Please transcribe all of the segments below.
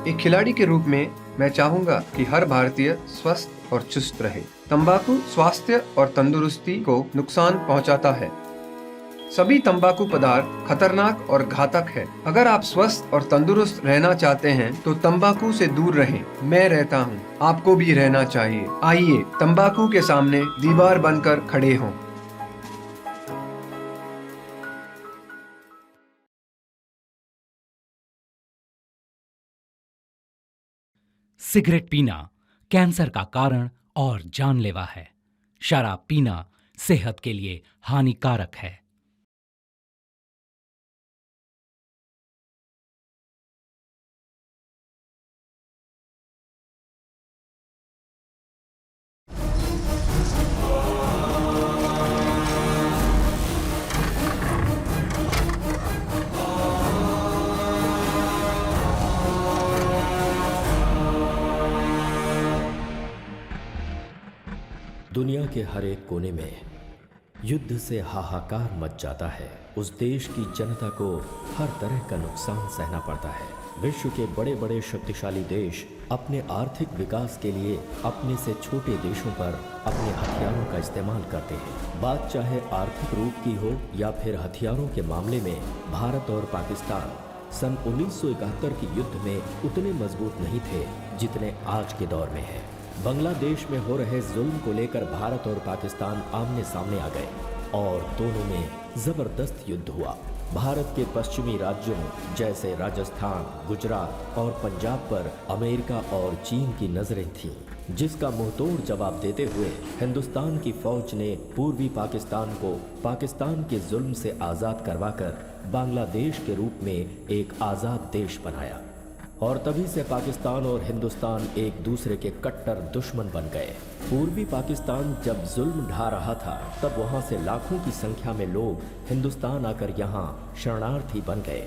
एक खिलाड़ी के रूप में मैं चाहूंगा कि हर भारतीय स्वस्थ और चुस्त रहे। तंबाकू स्वास्थ्य और तंदुरुस्ती को नुकसान पहुंचाता है। सभी तंबाकू पदार्थ खतरनाक और घातक है। अगर आप स्वस्थ और तंदुरुस्त रहना चाहते हैं तो तंबाकू से दूर रहें। मैं रहता हूं, आपको भी रहना चाहिए। आइए तंबाकू के सामने दीवार बनकर खड़े हों। सिगरेट पीना कैंसर का कारण और जानलेवा है। शराब पीना सेहत के लिए हानिकारक है। दुनिया के हर एक कोने में युद्ध से हाहाकार मच जाता है। उस देश की जनता को हर तरह का नुकसान सहना पड़ता है। विश्व के बड़े बड़े शक्तिशाली देश अपने आर्थिक विकास के लिए अपने से छोटे देशों पर अपने हथियारों का इस्तेमाल करते हैं। बात चाहे आर्थिक रूप की हो या फिर हथियारों के मामले में भारत और पाकिस्तान सन 1971 के युद्ध में उतने मजबूत नहीं थे जितने आज के दौर में है। बांग्लादेश में हो रहे जुल्म को लेकर भारत और पाकिस्तान आमने सामने आ गए और दोनों में जबरदस्त युद्ध हुआ। भारत के पश्चिमी राज्यों जैसे राजस्थान, गुजरात और पंजाब पर अमेरिका और चीन की नजरें थीं, जिसका मुंहतोड़ जवाब देते हुए हिंदुस्तान की फौज ने पूर्वी पाकिस्तान को पाकिस्तान के जुल्म से आज़ाद करवाकर बांग्लादेश के रूप में एक आज़ाद देश बनाया। और तभी से पाकिस्तान और हिंदुस्तान एक दूसरे के कट्टर दुश्मन बन गए। पूर्वी पाकिस्तान जब जुल्म ढा रहा था तब वहां से लाखों की संख्या में लोग हिंदुस्तान आकर यहां शरणार्थी बन गए।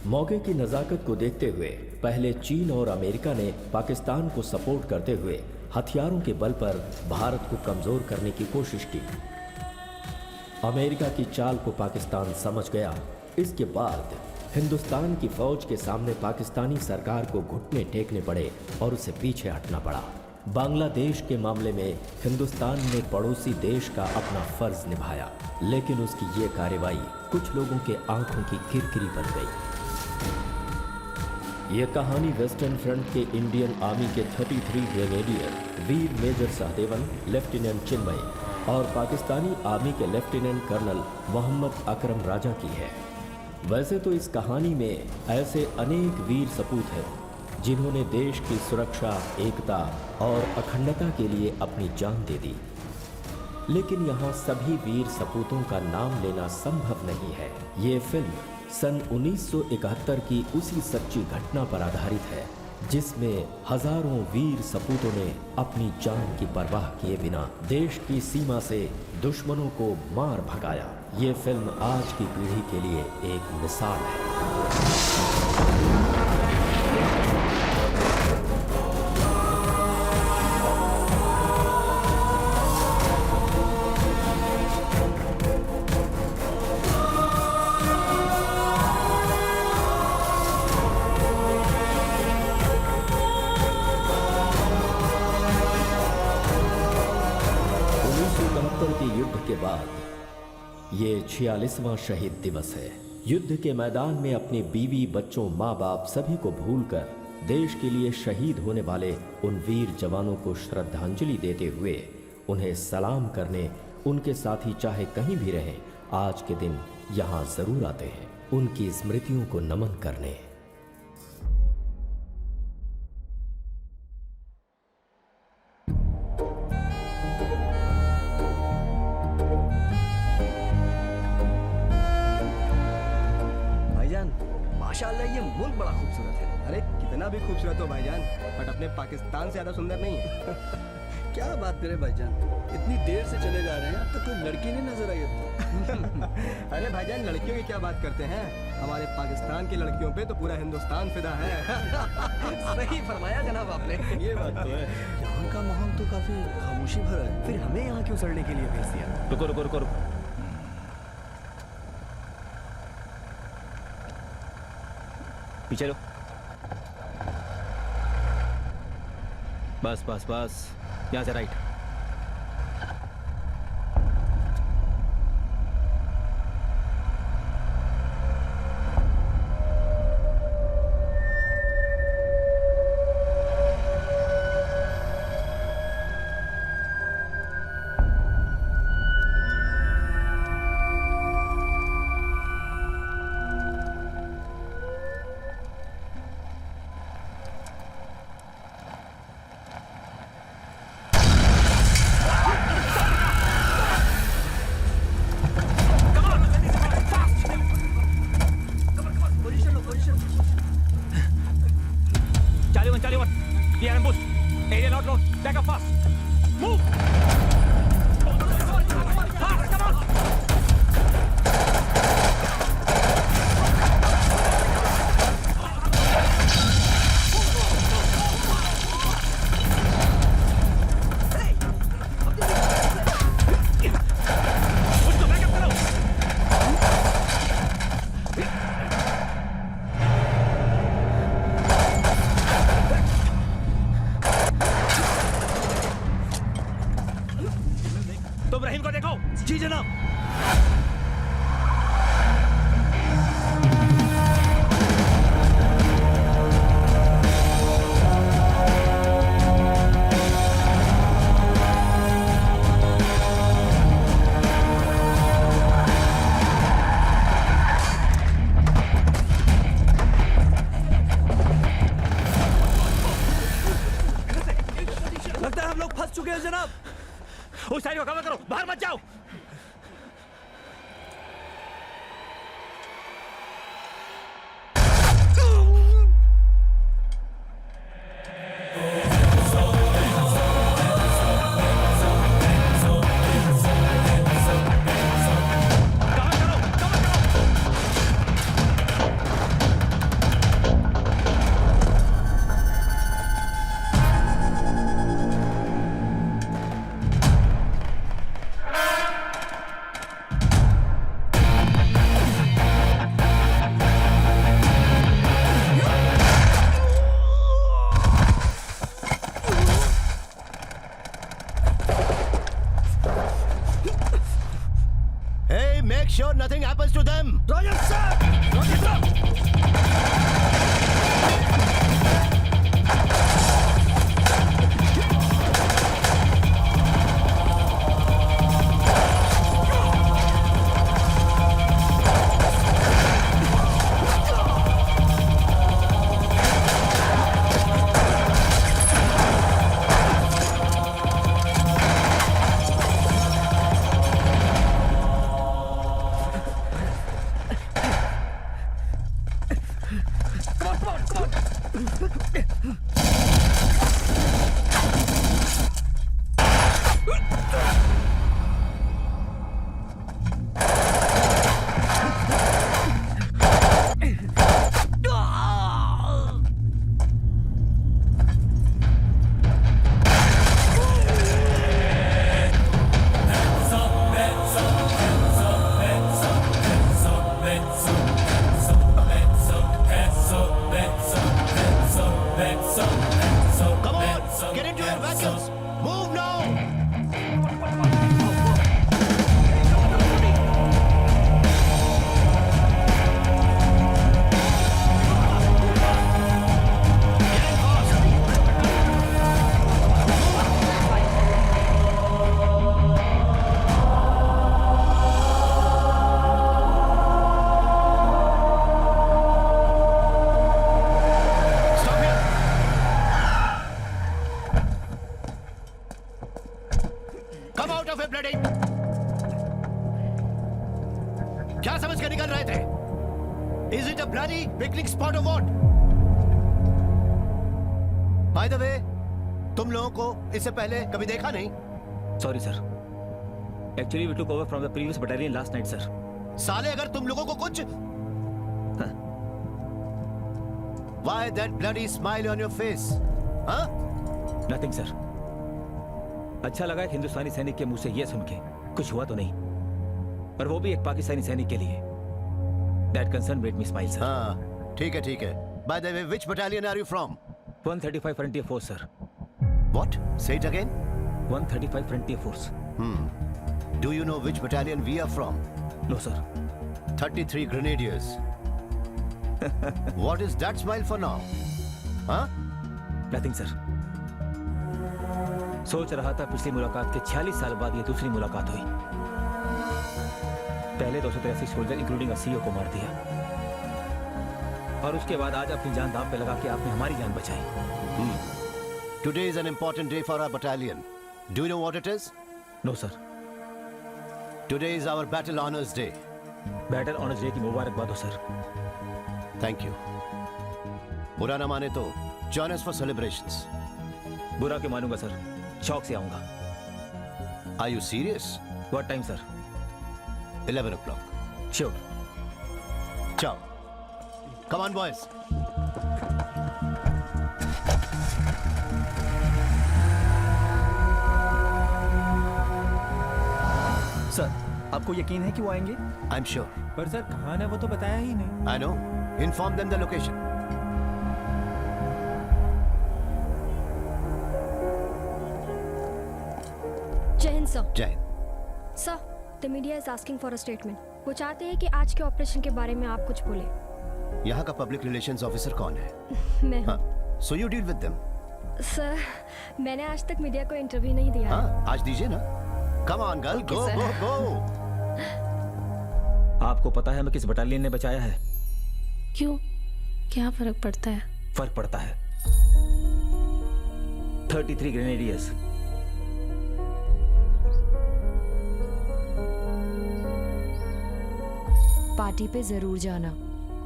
मौके की नज़ाकत को देखते हुए पहले चीन और अमेरिका ने पाकिस्तान को सपोर्ट करते हुए हथियारों के बल पर भारत को कमजोर करने की कोशिश की। अमेरिका की चाल को पाकिस्तान समझ गया। इसके बाद हिंदुस्तान की फौज के सामने पाकिस्तानी सरकार को घुटने टेकने पड़े और उसे पीछे हटना पड़ा। बांग्लादेश के मामले में हिंदुस्तान ने पड़ोसी देश का अपना फर्ज निभाया, लेकिन उसकी ये कार्रवाई कुछ लोगों के आंखों की किरकिरी बन गई। ये कहानी वेस्टर्न फ्रंट के इंडियन आर्मी के 33 ग्रेनेडियर वीर मेजर सहदेवन, लेफ्टिनेंट चिन्मय और पाकिस्तानी आर्मी के लेफ्टिनेंट कर्नल मोहम्मद अकरम राजा की है। वैसे तो इस कहानी में ऐसे अनेक वीर सपूत हैं जिन्होंने देश की सुरक्षा, एकता और अखंडता के लिए अपनी जान दे दी, लेकिन यहाँ सभी वीर सपूतों का नाम लेना संभव नहीं है। ये फिल्म सन 1971 की उसी सच्ची घटना पर आधारित है जिसमें हजारों वीर सपूतों ने अपनी जान की परवाह किए बिना देश की सीमा से दुश्मनों को मार भगाया। ये फिल्म आज की पीढ़ी के लिए एक मिसाल है। के युद्ध के बाद ये 46वां शहीद दिवस है। युद्ध के मैदान में अपने बीवी, बच्चों, माँ बाप सभी को भूलकर देश के लिए शहीद होने वाले उन वीर जवानों को श्रद्धांजलि देते हुए उन्हें सलाम करने उनके साथी चाहे कहीं भी रहें, आज के दिन यहाँ जरूर आते हैं उनकी स्मृतियों को नमन करने। माशाल्लाह ये मुल्क बड़ा खूबसूरत है। अरे कितना भी खूबसूरत हो भाईजान, बट अपने पाकिस्तान से ज्यादा सुंदर नहीं है। क्या बात करें भाईजान, इतनी देर से चले जा रहे हैं, अब तक कोई लड़की नहीं नजर आई है। अरे भाईजान लड़कियों की क्या बात करते हैं, हमारे पाकिस्तान की लड़कियों पे तो पूरा हिंदुस्तान फिदा है। सही फरमाया जनाब आपने। ये बात तो है। यहाँ का माहौल तो काफी खामोशी भरा है, फिर हमें यहाँ क्यों सड़ने के लिए भेज दिया? रुको रुको रुको, पीछे लो। बस बस बस, यहाँ से right. Charlie 1, we are ambushed. Area not known. Back up fast. Move. Fast, come on. उसको back up करो. तुम रहीम को देखो। जी जनाब। लगता है हम लोग फंस चुके हैं जनाब। उस साइड को कवर करो, बाहर मत जाओ। Hey, make sure nothing happens to them. Roger, sir. Roger, sir. Come on, get into your vehicles. Move now. Stop here. Come out of it, bloody. क्या समझ के निकल रहे थे? Is it a bloody picnic spot or what? By the way, तुम लोगों को इससे पहले कभी देखा नहीं? Sorry sir, actually we took over from the previous battalion last night sir. साले अगर तुम लोगों को कुछ Why that bloody smile on your face? हाँ? Nothing sir. अच्छा लगा एक हिंदुस्तानी सैनिक के मुंह से ये सुन के, कुछ हुआ तो नहीं, पर वो भी एक पाकिस्तानी सैनिक के लिए। That concern made me smile sir. हाँ, ठीक है ठीक है। By the way, which battalion are you from? 135 Frontier Force sir. What? Say it again. 135 Frontier Force. Do you know which battalion we are from? No, sir. 33 Grenadiers. What is that smile for now? Huh? Nothing sir. सोच रहा था पिछली मुलाकात के 46 साल बाद ये दूसरी मुलाकात हुई। पहले 283 सोल्जर इंक्लूडिंग सीईओ को मार दिया और उसके बाद आज अपनी जान दांव पे लगा के आपने हमारी जान बचाई। Today is an important day for our battalion. Do you know what it is? No sir. Today is our Battle Honors Day. Battle honours day की मुबारकबाद हो सर। Thank you. बुरा ना माने तो join us for celebrations. बुरा क्यों मानूंगा सर, शौक से आऊंगा। Are you serious? What time sir? 11 o'clock. Sure. Ciao. Come on, boys. Sir, आपको यकीन है कि वो आएंगे? I'm sure. पर सर कहाँ है वो तो बताया ही नहीं। I know. Inform them the location. जय हिंद सर। जय हिंद। Sir, the media is asking for a statement. वो चाहते हैं कि आज के ऑपरेशन के बारे में आप कुछ बोले। यहाँ का पब्लिक रिलेशंस ऑफिसर कौन है? मैं हूँ। हाँ, so you deal with them. Sir, मैंने आज तक मीडिया को इंटरव्यू नहीं दिया है। हाँ, आज दीजिए ना। Come on, girl, Okay, go, sir. go, go. आपको पता है हमें किस बटालियन ने बचाया है? क्यों? क्या फर्क पड़ता है? फर्क पड़ता है। 33 ग्रेनेडियर्स। पार्टी पे जरूर जाना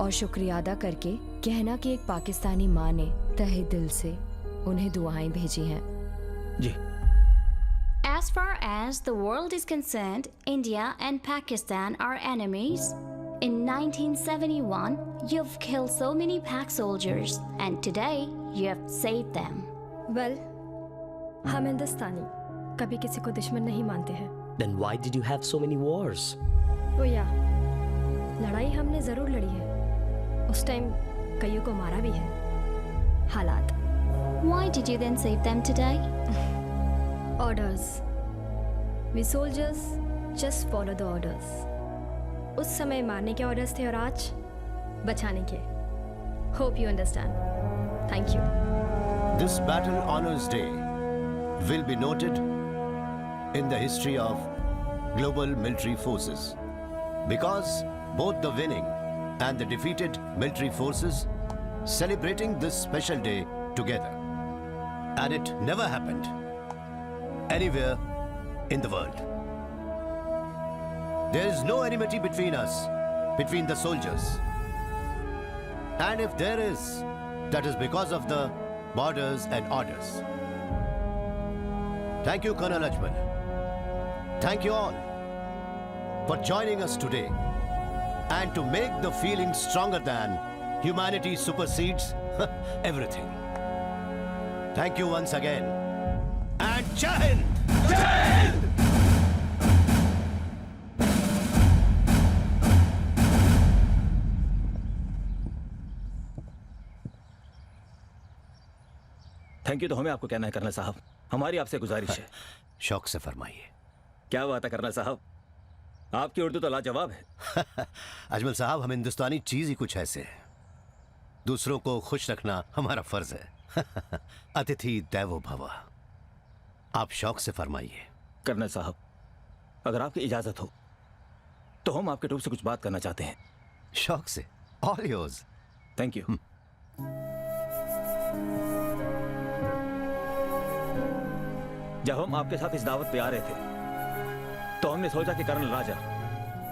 और शुक्रिया अदा करके कहना कि एक पाकिस्तानी माँ ने तहे दिल से उन्हें दुआएं भेजी हैं। जी। As far as the world is concerned, India and Pakistan are enemies. In 1971, you've killed so many Pak soldiers, and today you have saved them. Well, हम हिंदुस्तानी कभी किसी को दुश्मन नहीं मानते हैं। Then why did you have so many wars? तो या लड़ाई हमने जरूर लड़ी है, उस टाइम कईयों को मारा भी है। हालात। Why did you then save them today? Orders. We soldiers just follow the orders. उस समय मारने के ऑर्डर्स थे और आज बचाने के। Hope you understand. Thank you. This Battle Honors Day will be noted in the history of global military forces because both the winning and the defeated military forces celebrating this special day together. And it never happened anywhere in the world. There is no enmity between us, between the soldiers. And if there is, that is because of the borders and orders. Thank you, Colonel Ajmal. Thank you all for joining us today and to make the feeling stronger than humanity supersedes everything. Thank you once again. And Jai Hind! Jai Hind! Thank you तो हमें आपको कहना है colonel साहब, हमारी आपसे गुजारिश है। शौक से फरमाइए। क्या बात है कर्नल साहब, आपकी उर्दू तो लाजवाब है। अजमल साहब, हम हिंदुस्तानी चीज ही कुछ ऐसे हैं। दूसरों को खुश रखना हमारा फर्ज है। अतिथि देवो भव। आप शौक से फरमाइए। कर्नल साहब, अगर आपकी इजाजत हो तो हम आपके ट्रूप से कुछ बात करना चाहते हैं। शौक से। All yours. Thank you. जब हम आपके साथ इस दावत पे आ रहे थे तो हमने सोचा कि कर्नल राजा,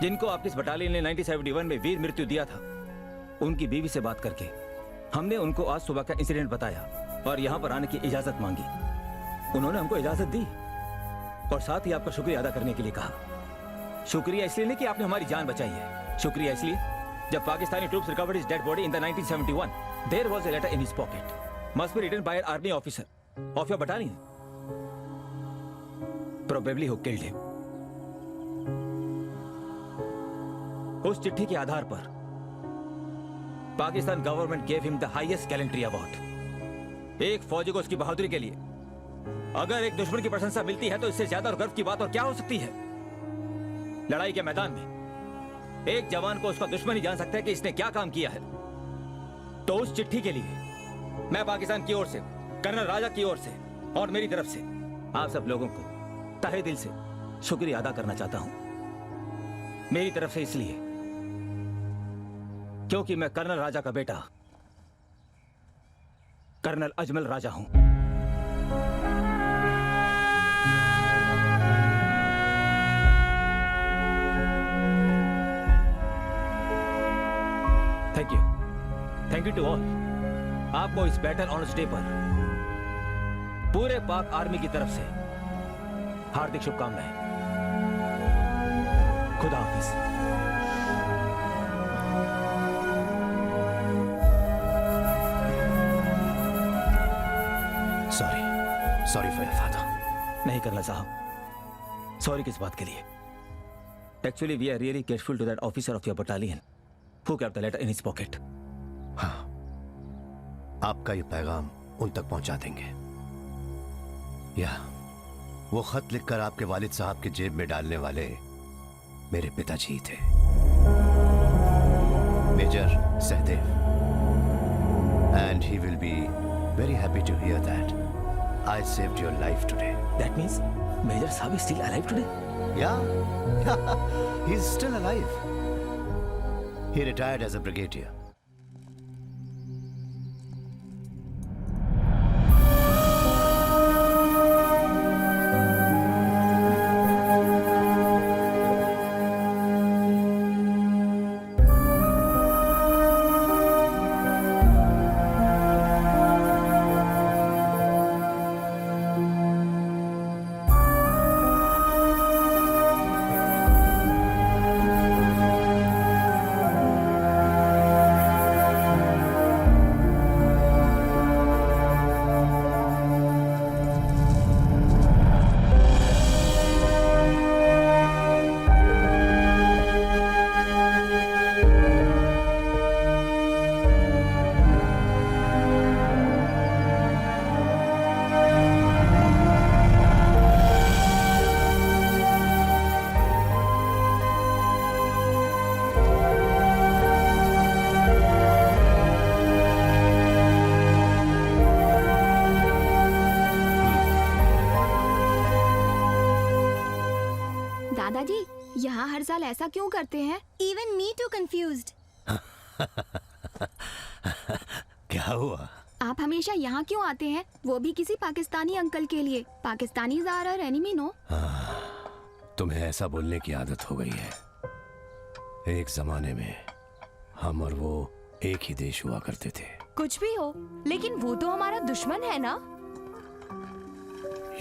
जिनको आपकी इस बटालियन ने 1971 में वीर मृत्यु दिया था, उनकी बीवी से बात करके हमने उनको आज सुबह का इंसिडेंट बताया और यहाँ पर आने की इजाजत मांगी। उन्होंने हमको इजाजत दी और साथ ही आपका शुक्रिया अदा करने के लिए कहा। शुक्रिया इसलिए नहीं कि आपने हमारी जान बचाई है, शुक्रिया इसलिए जब Pakistani troops recovered his dead body in the 1971, there was a letter in his pocket, must be written by an army officer of your battalion, probably who killed him. उस चिट्ठी के आधार पर Pakistan government gave him the highest gallantry award. एक फौजी को उसकी बहादुरी के लिए अगर एक दुश्मन की प्रशंसा मिलती है तो इससे ज्यादा और गर्व की बात और क्या हो सकती है? लड़ाई के मैदान में एक जवान को उसका दुश्मन ही जान सकता है कि इसने क्या काम किया है। तो उस चिट्ठी के लिए मैं पाकिस्तान की ओर से, कर्नल राजा की ओर से और मेरी तरफ से आप सब लोगों को तहे दिल से शुक्रिया अदा करना चाहता हूं। मेरी तरफ से इसलिए क्योंकि मैं कर्नल राजा का बेटा कर्नल अजमल राजा हूं। Thank you to all. आपको इस बैटल ऑनर्स डे पर पूरे पाक आर्मी की तरफ से हार्दिक शुभकामनाएं। खुदा हाफिज। Sorry for your father. नहीं करना साहब, सॉरी किस बात के लिए? Actually we are really grateful to that officer of your battalion who kept the letter in his pocket. हाँ, आपका ये पैगाम उन तक पहुंचा देंगे। या वो खत लिखकर आपके वालिद साहब की जेब में डालने वाले मेरे पिताजी थे, major Sahdev. And he will be very happy to hear that I saved your life today. That means Major Saab is still alive today? Yeah, he's still alive. He retired as a brigadier. दादाजी, यहाँ हर साल ऐसा क्यों करते हैं? Even me too confused. क्या हुआ? आप हमेशा यहाँ क्यों आते हैं? वो भी किसी पाकिस्तानी अंकल के लिए। Pakistanis are our enemy, no? तुम्हें ऐसा बोलने की आदत हो गई है। एक जमाने में हम और वो एक ही देश हुआ करते थे। कुछ भी हो, लेकिन वो तो हमारा दुश्मन है ना?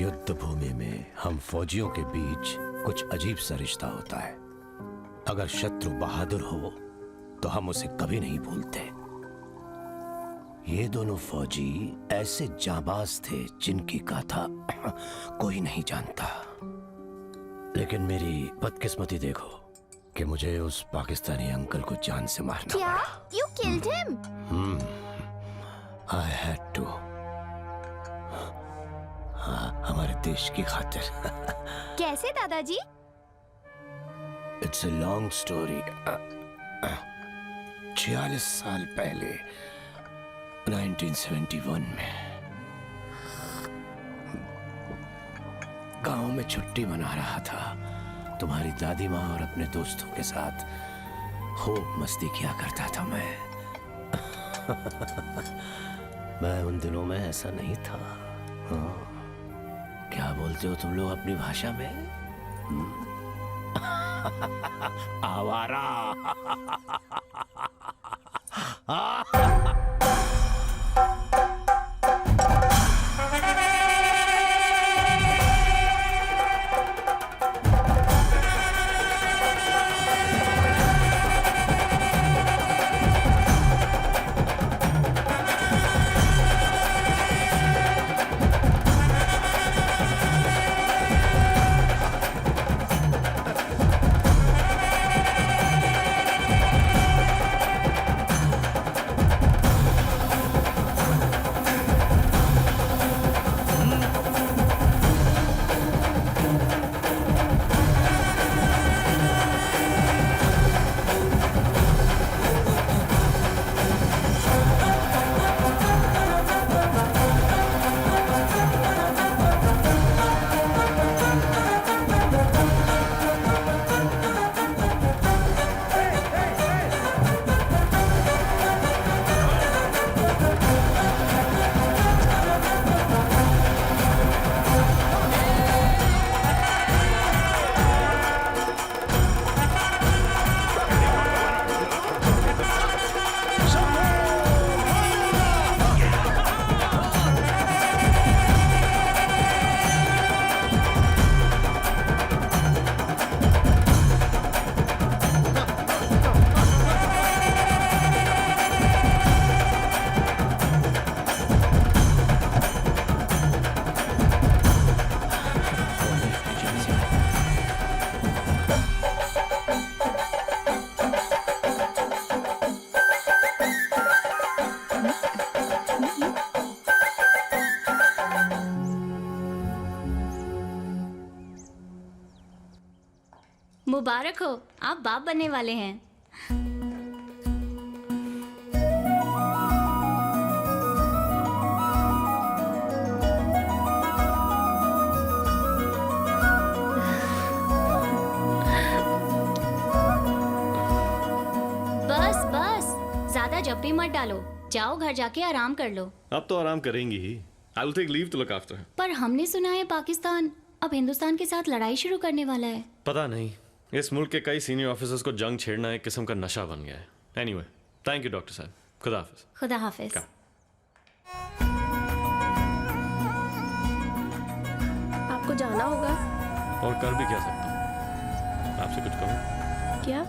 युद्ध भूमि में हम फौजियों के बीच कुछ अजीब सा रिश्ता होता है। अगर शत्रु बहादुर हो तो हम उसे कभी नहीं भूलते। ये दोनों फौजी ऐसे जाबाज थे जिनकी गाथा कोई नहीं जानता। लेकिन मेरी बदकिस्मती देखो कि मुझे उस पाकिस्तानी अंकल को जान से मारना क्या? पड़ा। You killed him? I had to। हाँ, हमारे देश की खातिर। कैसे दादाजी? It's a long story. 46 साल पहले 1971 में गांव में छुट्टी मना रहा था। तुम्हारी दादी माँ और अपने दोस्तों के साथ खूब मस्ती किया करता था मैं। मैं उन दिनों में ऐसा नहीं था। हाँ। क्या बोलते हो तुम लोग अपनी भाषा में? आवारा। मुबारक हो, आप बाप बनने वाले हैं। बस बस, ज्यादा जप्पी मत डालो, जाओ घर जाके आराम कर लो। अब तो आराम करेंगी ही। I will take leave to look after. पर हमने सुना है पाकिस्तान अब हिंदुस्तान के साथ लड़ाई शुरू करने वाला है। पता नहीं, इस मुल्क के कई सीनियर ऑफिसर्स को जंग छेड़ना एक किस्म का नशा बन गया है। एनीवे, थैंक यू डॉक्टर साहब। खुदा हाफिज। खुदा हाफिज। आपको जाना होगा। और कर भी क्या सकता हूँ? आपसे कुछ कहूँ? क्या?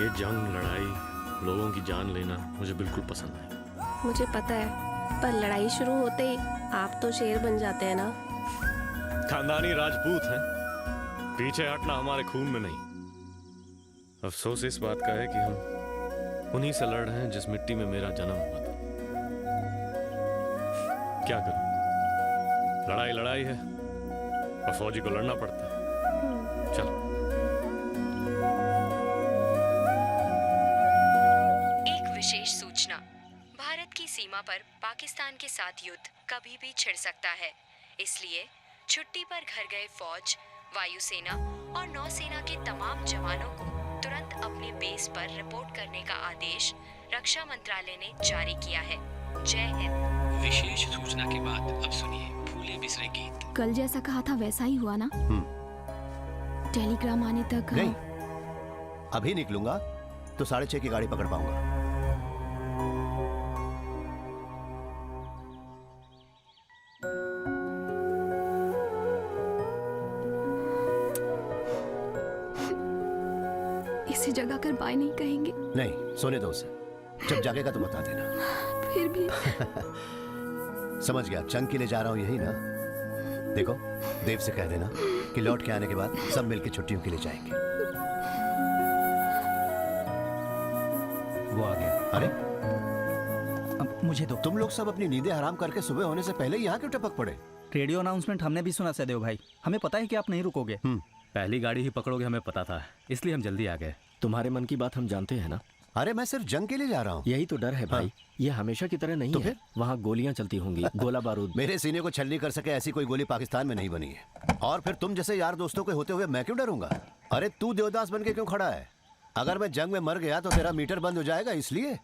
ये जंग, लड़ाई, लोगों की जान लेना मुझे बिल्कुल पसंद नहीं। मुझे पता है, पर लड़ाई शुरू होते ही आप तो शेर बन जाते हैं ना। खानदानी राजपूत हैं, पीछे हटना हमारे खून में नहीं। अफसोस इस बात का है कि हम उन्हीं से लड़ रहे हैं जिस मिट्टी में मेरा जन्म हुआ था। क्या करूं? लड़ाई लड़ाई है और फौजी को लड़ना पड़ता है। चलो। एक विशेष सूचना, भारत की सीमा पर पाकिस्तान के साथ युद्ध कभी भी छिड़ सकता है, इसलिए छुट्टी पर घर गए फौज, वायुसेना और नौसेना के तमाम जवानों को तुरंत अपने बेस पर रिपोर्ट करने का आदेश रक्षा मंत्रालय ने जारी किया है। जय हिंद। विशेष सूचना के बाद अब सुनिए भूले बिसरे गीत। कल जैसा कहा था वैसा ही हुआ ना? टेलीग्राम आने तक नहीं, अभी निकलूंगा तो 6:30 की गाड़ी पकड़ पाऊंगा। इसी जगह कर बाय नहीं कहेंगे? नहीं, सोने दो उसे। जब जागेगा तो बता देना। फिर भी समझ गया, जंग के लिए जा रहा हूं यही ना। देखो, देव से कह देना कि लौट के आने के बाद सब मिलकर छुट्टियों के लिए जाएंगे। वो आ गया। अरे अब मुझे दो। तुम लोग सब अपनी नींदें हराम करके सुबह होने से पहले यहाँ क्यों टपक पड़े? रेडियो अनाउंसमेंट हमने भी सुना सदैव भाई, हमें पता है कि आप नहीं रुकोगे। पहली गाड़ी ही पकड़ोगे हमें पता था, इसलिए हम जल्दी आ गए। तुम्हारे मन की बात हम जानते हैं ना। अरे मैं सिर्फ जंग के लिए जा रहा हूँ। यही तो डर है भाई। ये हमेशा की तरह नहीं तो है। फिर? वहाँ गोलियां चलती होंगी, गोला बारूद। मेरे सीने को छलनी कर सके ऐसी कोई गोली पाकिस्तान में नहीं बनी है। और फिर तुम जैसे यार दोस्तों के होते हुए मैं क्यों डरूंगा? अरे तू देवदास बन के क्यों खड़ा है? अगर मैं जंग में मर गया तो तेरा मीटर बंद हो जाएगा, इसलिए।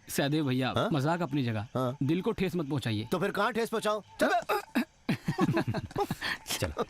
सहदेव भैया, मजाक अपनी जगह, दिल को ठेस मत पहुंचाइए। तो फिर कहाँ ठेस पहुंचाऊं? चलो।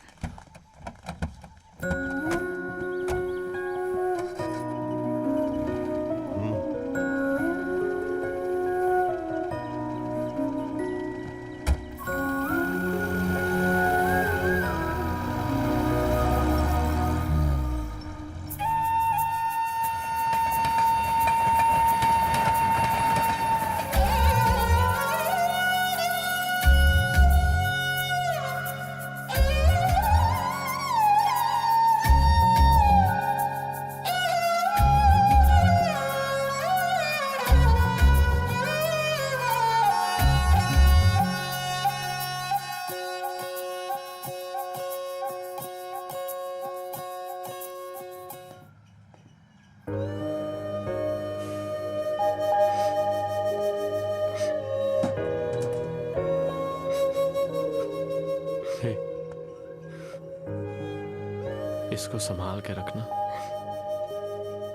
इसको संभाल के रखना।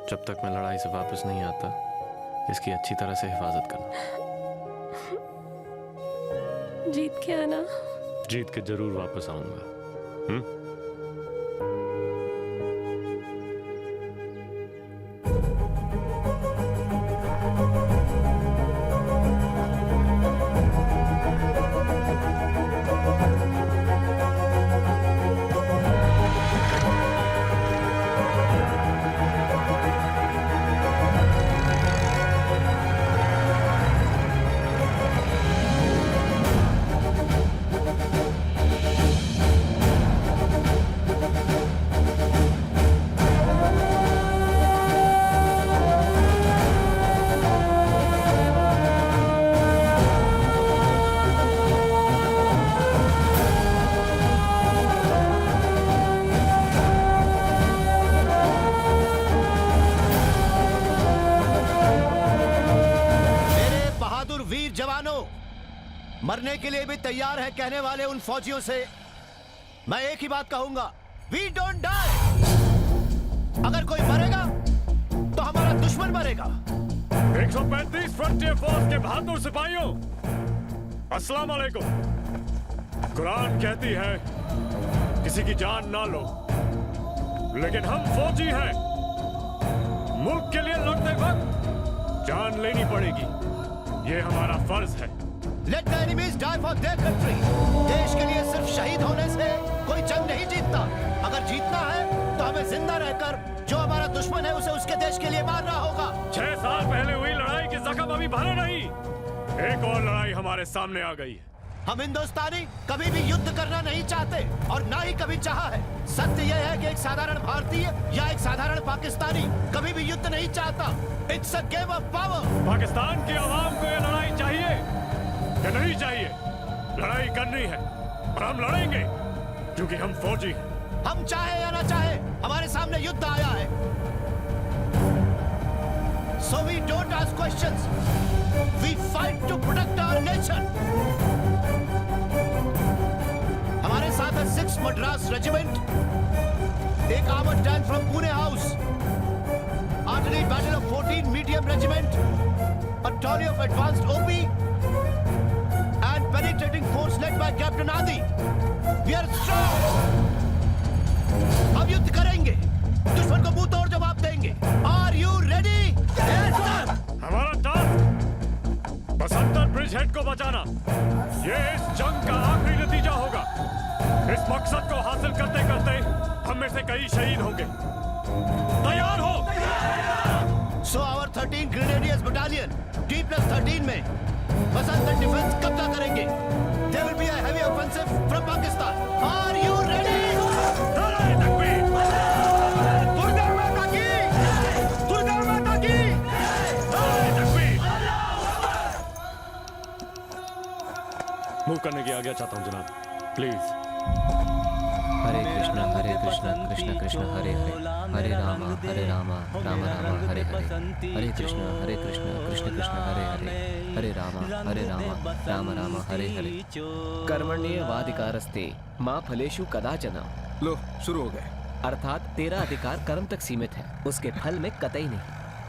जब तक मैं लड़ाई से वापस नहीं आता, इसकी अच्छी तरह से हिफाजत करना। जीत के आना। जीत के जरूर वापस आऊंगा। मरने के लिए भी तैयार है कहने वाले उन फौजियों से मैं एक ही बात कहूंगा, वी डोंट डाई। अगर कोई मरेगा तो हमारा दुश्मन मरेगा। 135 फ्रंटियर फोर्स के बहादुर सिपाहियों, अस्सलाम वालेकुम। कुरान कहती है किसी की जान ना लो, लेकिन हम फौजी हैं। मुल्क के लिए लड़ते वक्त जान लेनी पड़ेगी, ये हमारा फर्ज है। Let the enemies die for their country। देश के लिए सिर्फ शहीद होने से कोई जंग नहीं जीतता। अगर जीतना है तो हमें जिंदा रहकर जो हमारा दुश्मन है उसे उसके देश के लिए मारना होगा। 6 साल पहले हुई लड़ाई के जख्म अभी भरे नहीं, एक और लड़ाई हमारे सामने आ गई है। हम हिंदुस्तानी कभी भी युद्ध करना नहीं चाहते और ना ही कभी चाहा है। सत्य यह है कि एक साधारण भारतीय या एक साधारण पाकिस्तानी कभी भी युद्ध नहीं चाहता। It's a game of power. Pakistan की आवाम को ये लड़ाई चाहिए या नहीं चाहिए? लड़ाई करनी है और हम लड़ेंगे क्योंकि हम फौजी हैं। हम चाहे या ना चाहे हमारे सामने युद्ध आया है। So we don't ask questions. We fight to protect our nation. हमारे साथ है 6 मद्रास रेजिमेंट, एक armoured tank from Pune house, artillery battle of 14 medium regiment, a tally of advanced OP and penetrating force led by Captain Adi. We are strong. हम युद्ध करेंगे, दुश्मन को मुंह तोड़ जवाब देंगे। Are you ready? Yes, sir. हमारा टास्क बसंतर ब्रिज हेड को बचाना। ये इस जंग का आखिरी नतीजा होगा। इस मकसद को हासिल करते करते हम में से कई शहीद होंगे। तैयार हो? So our 13 Grenadiers Battalion D+13 में बसंतर डिफेंस कब्जा करेंगे। There will be a heavy offensive from Pakistan. Are you ready? Move करने की आज्ञा चाहता हूँ जनाब, प्लीज। हरे कृष्णा कृष्ण कृष्ण हरे हरे, हरे राम राम राम हरे हरे, हरे कृष्ण कृष्ण कृष्ण हरे हरे, हरे राम राम हरे हरे। कर्मण्येवाधिकारस्ते मां फलेषु कदाचन। लो शुरू हो गए। अर्थात तेरा अधिकार कर्म तक सीमित है, उसके फल में कतई नहीं।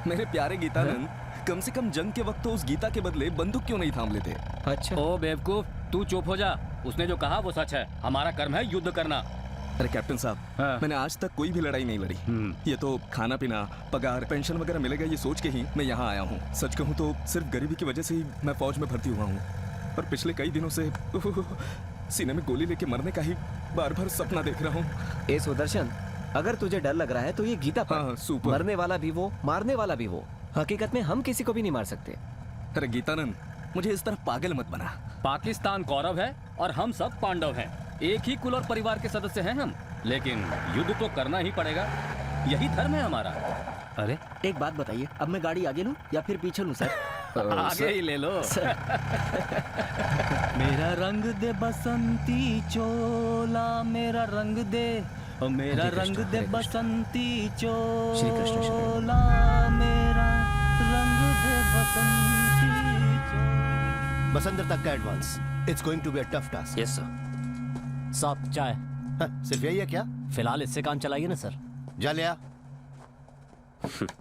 मेरे प्यारे गीतानंद, कम से कम जंग के वक्त तो उस गीता के बदले बंदूक क्यों नहीं थाम लेते? अच्छा। ओ बेवकूफ, तू चुप हो जा। उसने जो कहा वो सच है। हमारा कर्म है युद्ध करना। अरे कैप्टन साहब, मैंने आज तक कोई भी लड़ाई नहीं लड़ी। ये तो खाना पीना, पगार, पेंशन वगैरह मिलेगा ये सोच के ही मैं यहाँ आया हूँ। सच कहूँ तो सिर्फ गरीबी की वजह से ही मैं फौज में भर्ती हुआ हूँ। और पिछले कई दिनों से सीने में गोली लेके मरने का ही बार बार सपना देख रहा हूँ। ए सुदर्शन, अगर तुझे डर लग रहा है तो ये गीता पढ़। मरने वाला भी वो, मारने वाला भी वो। हकीकत में हम किसी को भी नहीं मार सकते। अरे गीतानंद, मुझे इस तरह पागल मत बना। पाकिस्तान कौरव है और हम सब पांडव हैं। एक ही कुल और परिवार के सदस्य हैं हम, लेकिन युद्ध तो करना ही पड़ेगा। यही धर्म है हमारा। अरे एक बात बताइए, अब मैं गाड़ी आगे लूं या फिर पीछे लूं सर? आगे ही ले लो। मेरा रंग दे बसंती चोला, मेरा रंग दे, मेरा रंग दे बसंती चोला, मेरा रंग दे बसंती चोला। बसंतर तक का advance. It's going to be a tough task. Yes sir. साहब चाय। सिर्फ यही है क्या? फिलहाल इससे काम चलाइए ना सर। जा लिया।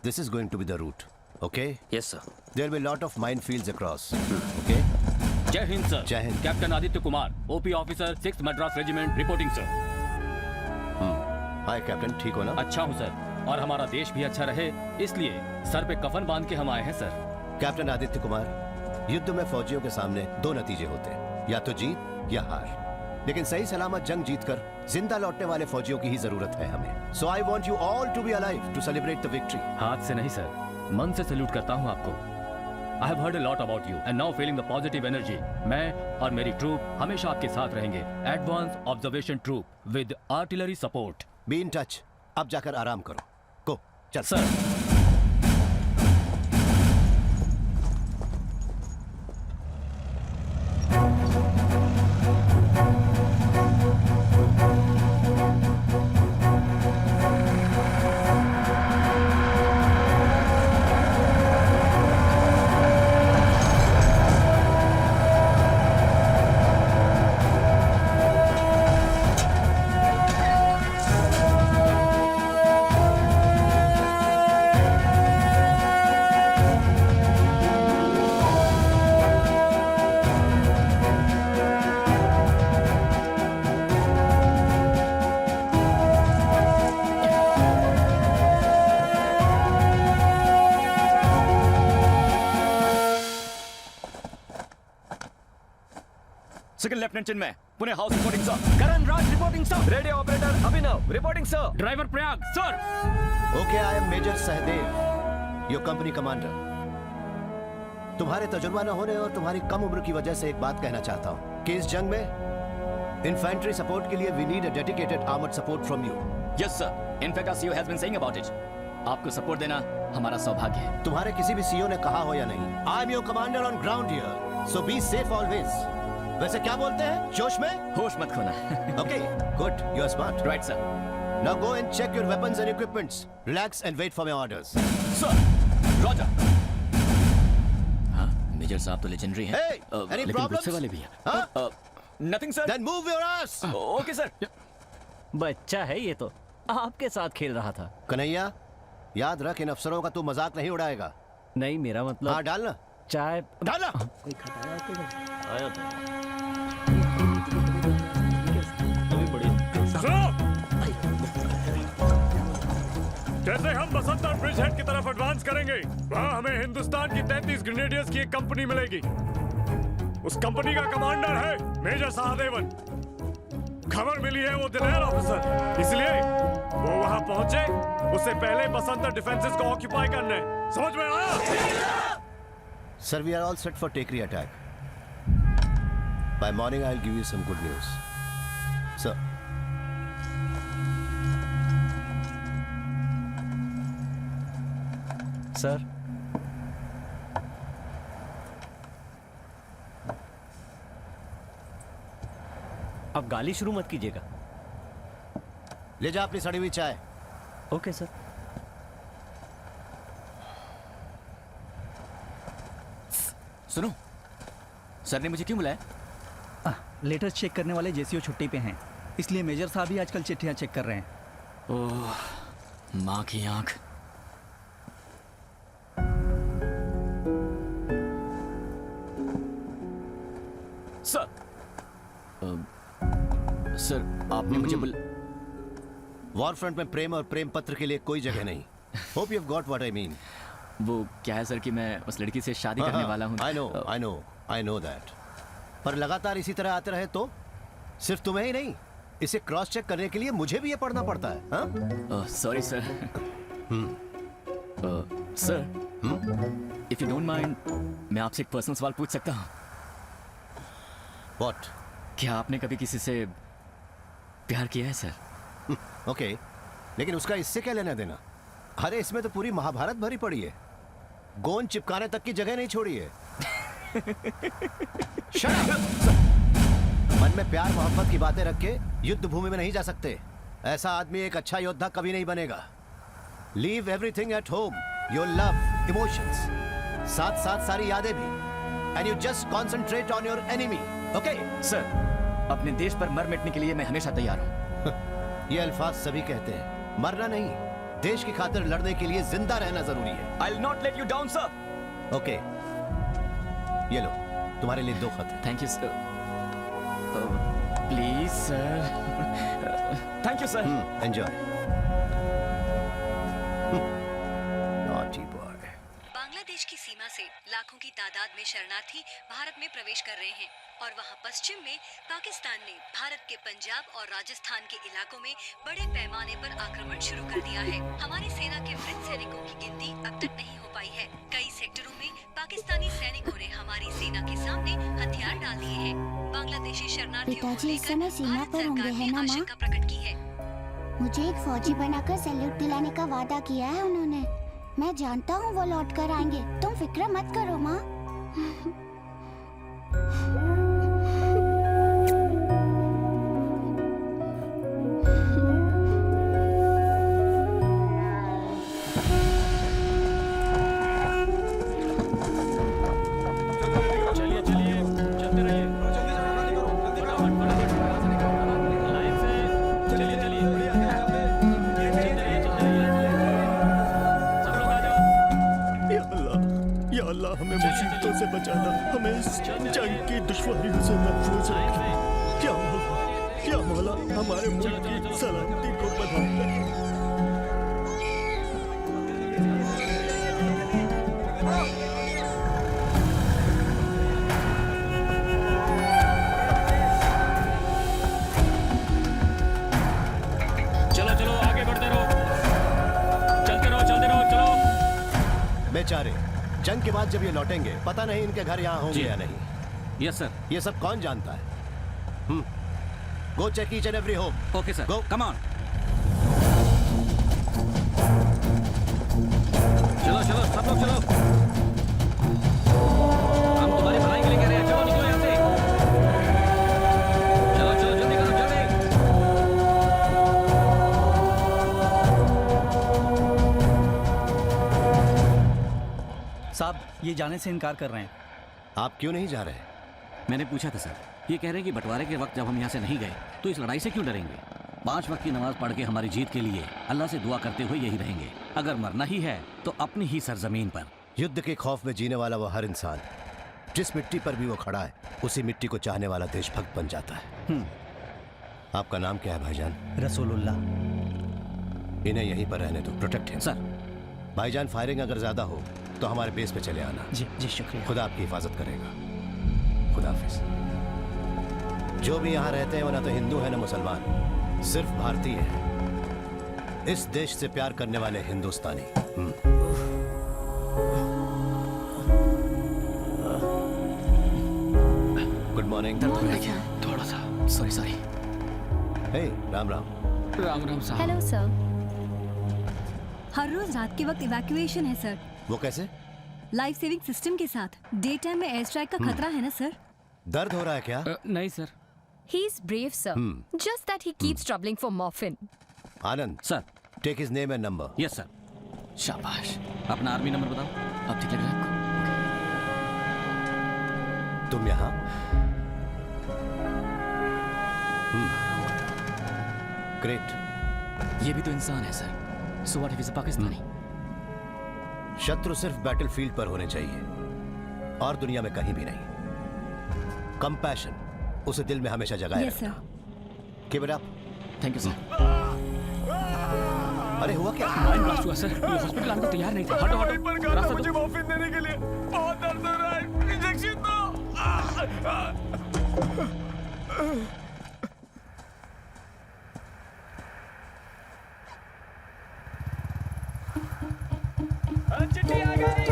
This is going to be the route, okay? Yes sir. There will be a lot of minefields across, okay? जय हिंद सर। जय हिंद। Captain Aditya Kumar, OP officer 6 Madras regiment, reporting sir. Hi captain, ठीक हो ना? अच्छा हूँ सर, और हमारा देश भी अच्छा रहे इसलिए सर पे कफन बांध के हम आए हैं सर। कैप्टन आदित्य कुमार, युद्ध में फौजियों के सामने 2 नतीजे होते हैं, या तो जीत या हार। लेकिन सही सलामत जंग जीतकर जिंदा लौटने वाले फौजियों की ही जरूरत है हमें। So I want you all to be alive to celebrate the victory. हाथ से नहीं सर, मन से सैल्यूट करता हूँ आपको। I have heard a lot about you and now feeling the positive energy. मैं और मेरी ट्रूप हमेशा आपके साथ रहेंगे। Advance observation troop with artillery support. Be in touch. अब जाकर आराम करो। Go. चल sir. Second lieutenant Chinmay, Pune house reporting sir. Karan Raj reporting sir. Radio operator Abhinav reporting sir. Driver Prayag sir. Okay, I am major Sahdev, your company commander. तुम्हारे तजुर्बा न होने और तुम्हारी कम उम्र की वजह से एक बात कहना चाहता हूँ कि इस जंग में इन्फेंट्री सपोर्ट के लिए we need a dedicated armoured support from you. Yes sir, in fact our CEO has been saying about it. आपको सपोर्ट देना हमारा सौभाग्य है। तुम्हारे किसी भी सीईओ ने कहा हो या नहीं, I am your commander on ground here, so be safe always. वैसे क्या बोलते हैं, जोश में होश मत खोना। Okay, good, you are smart. Right sir. Now go and check your weapons and equipments, relax and wait for my orders. Sir, roger. हाँ, मेजर साहब तो लेजेंडरी हैं। एनी लेकिन गुस्से वाले भी हैं। Nothing sir. Then move your ass. Okay sir. बच्चा है ये तो, आपके साथ खेल रहा था। कन्हैया, याद रख, इन अफसरों का तू मजाक नहीं उड़ाएगा। नहीं, मेरा मतलब। हाँ, डालना चाय डालना। कोई खटाया तो आया था। जैसे हम बसंतर ब्रिज हेड की तरफ एडवांस करेंगे, वहाँ हमें हिंदुस्तान की 33 ग्रेनेडियर्स की एक कंपनी मिलेगी। उस कंपनी का कमांडर है मेजर सहदेवन। खबर मिली है वो दिलेर ऑफिसर, इसलिए वो वहाँ पहुँचे उससे पहले बसंतर डिफेंसेस को ऑक्यूपाई करने। समझ में आया? Sir, we are all set for Tekri attack. By morning, I'll give you some good news. Sir. Sir. अब गाली शुरू मत कीजिएगा। ले जा अपनी सड़ी हुई चाय। Okay sir. सुनो, सर ने मुझे क्यों बुलाया? लेटर्स चेक करने वाले जेसीओ छुट्टी पे हैं, इसलिए मेजर साहब ही आजकल चिट्ठियां चेक कर रहे हैं। ओह, माँ की आंख। सर, सर आपने मुझे वॉर फ्रंट में प्रेम और प्रेम पत्र के लिए कोई जगह नहीं। Hope you have got what I mean. वो क्या है सर कि मैं उस लड़की से शादी करने वाला हूँ। I know that। पर लगातार इसी तरह आते रहे तो सिर्फ तुम्हें ही नहीं, इसे क्रॉस चेक करने के लिए मुझे भी ये पढ़ना पड़ता है। Sorry sir. Sir, if you don't mind, मैं आपसे एक पर्सनल सवाल पूछ सकता हूँ? What? क्या आपने कभी किसी से प्यार किया है सर? ओके, लेकिन उसका इससे क्या लेना देना? अरे इसमें तो पूरी महाभारत भरी पड़ी है, गोंद चिपकाने तक की जगह नहीं छोड़ी है। मन में प्यार मोहब्बत की बातें रख के युद्ध भूमि में नहीं जा सकते। ऐसा आदमी एक अच्छा योद्धा कभी नहीं बनेगा। Leave everything at home, your love, emotions, साथ साथ सारी यादें भी, and you just concentrate on your enemy. Okay sir, अपने देश पर मर मिटने के लिए मैं हमेशा तैयार हूँ। ये अल्फाज सभी कहते हैं, मरना नहीं, देश की खातिर लड़ने के लिए जिंदा रहना जरूरी है। I'll not let you down, sir। Okay, ये लो, तुम्हारे लिए 2 खत। Thank you sir. Please sir. Thank you sir. Enjoy. Naughty boy. Bangladesh की सीमा से लाखों की तादाद में शरणार्थी भारत में प्रवेश कर रहे हैं और वहां पश्चिम में पाकिस्तान ने भारत के पंजाब और राजस्थान के इलाकों में बड़े पैमाने पर आक्रमण शुरू कर दिया है। हमारी सेना के मृत सैनिकों की गिनती अब तक नहीं हो पाई है। कई सेक्टरों में पाकिस्तानी सैनिकों ने हमारी सेना के सामने हथियार डाल दिए हैं। बांग्लादेशी शरणार्थियों को पिताजी इस लेकर समय सीमा भारत पर होंगे सरकार है ने ना माँ? आशंका प्रकट की है। मुझे एक फौजी बनाकर सैल्यूट दिलाने का वादा किया है उन्होंने। मैं जानता हूँ वो लौट कर आएंगे, तुम फिक्र मत करो माँ। हमें मुसीबतों से बचाना, हमें इस जंग की दुश्वारियों से महफूज रखना। क्या मौला हमारे मुल्क की सलामती को बढ़ाए। बेचारे, जंग के बाद जब ये लौटेंगे पता नहीं इनके घर यहाँ होंगे या नहीं। Yes sir. ये सब कौन जानता है? Go check each and every home. Okay sir, go come on. चलो चलो सब लोग चलो, हम तुम्हारी भलाई के लिए कह रहे हैं। चलो निकलो यहाँ से, चलो चलो जल्दी करो जल्दी। साहब ये जाने से इनकार कर रहे हैं। आप क्यों नहीं जा रहे? मैंने पूछा था सर, ये कह रहे हैं कि बंटवारे के वक्त जब हम यहाँ से नहीं गए तो इस लड़ाई से क्यों डरेंगे। 5 वक्त की नमाज पढ़ के हमारी जीत के लिए अल्लाह से दुआ करते हुए यही रहेंगे। अगर मरना ही है तो अपनी ही सरजमीन पर। युद्ध के खौफ में जीने वाला वो हर इंसान जिस मिट्टी पर भी वो खड़ा है उसी मिट्टी को चाहने वाला देशभक्त बन जाता है। आपका नाम क्या है भाईजान? रसूलुल्लाह। इन्हें यहीं पर रहने दो, प्रोटेक्ट है सर। भाईजान फायरिंग अगर ज्यादा हो तो हमारे बेस पे चले आना। जी जी शुक्रिया। खुदा आपकी हिफाजत करेगा। खुदा हाफिज। जो भी यहाँ रहते हैं वो ना तो हिंदू है ना मुसलमान, सिर्फ भारतीय है। इस देश से प्यार करने वाले हिंदुस्तानी। Good morning. थोड़ा सा सॉरी सॉरी। हे राम राम। राम राम साहब। Hello sir. हर रोज रात के वक्त इवैक्यूएशन है सर। वो कैसे? लाइफ सेविंग सिस्टम के साथ। डे टाइम में एयर स्ट्राइक का खतरा है ना सर। दर्द हो रहा है क्या? नहीं sir. He is brave, sir. Just that he keeps troubling for morphine. Anand sir, take his name and number. Yes sir. शाबाश। अपना आर्मी नंबर बताओ। अब ठीक लग रहा है आपको? तुम यहाँ? ग्रेट। ये भी तो इंसान है sir. So what if is a Pakistani? शत्रु सिर्फ बैटलफील्ड पर होने चाहिए और दुनिया में कहीं भी नहीं। कंपैशन उसे दिल में हमेशा जगाए रखना। Keep it up. Thank you sir. अरे हुआ क्या? माइंड ब्लास्ट हुआ सर। ये हॉस्पिटल आने को तैयार नहीं था। हटो हटो। रास्ता मुझे मॉर्फिन देने के लिए बहुत दर्द हो रहा है। इंजेक्शन दो। चिट्ठी आ गई।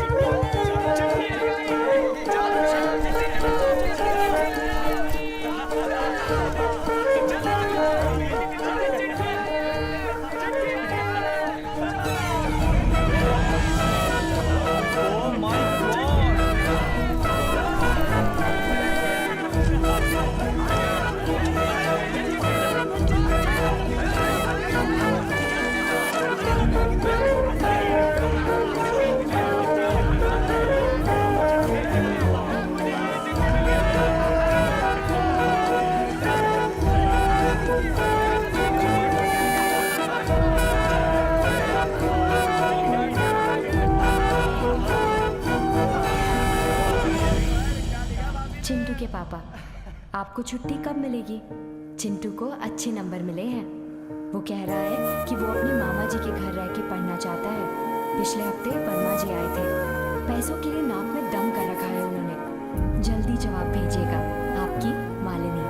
चिंटू के पापा, आपको छुट्टी कब मिलेगी? चिंटू को अच्छे नंबर मिले हैं। वो कह रहा है कि वो अपने मामा जी के घर रह के पढ़ना चाहता है। पिछले हफ्ते वर्मा जी आए थे। पैसों के लिए नाक में दम कर रखा है उन्होंने। जल्दी जवाब भेजिएगा। आपकी मालिनी।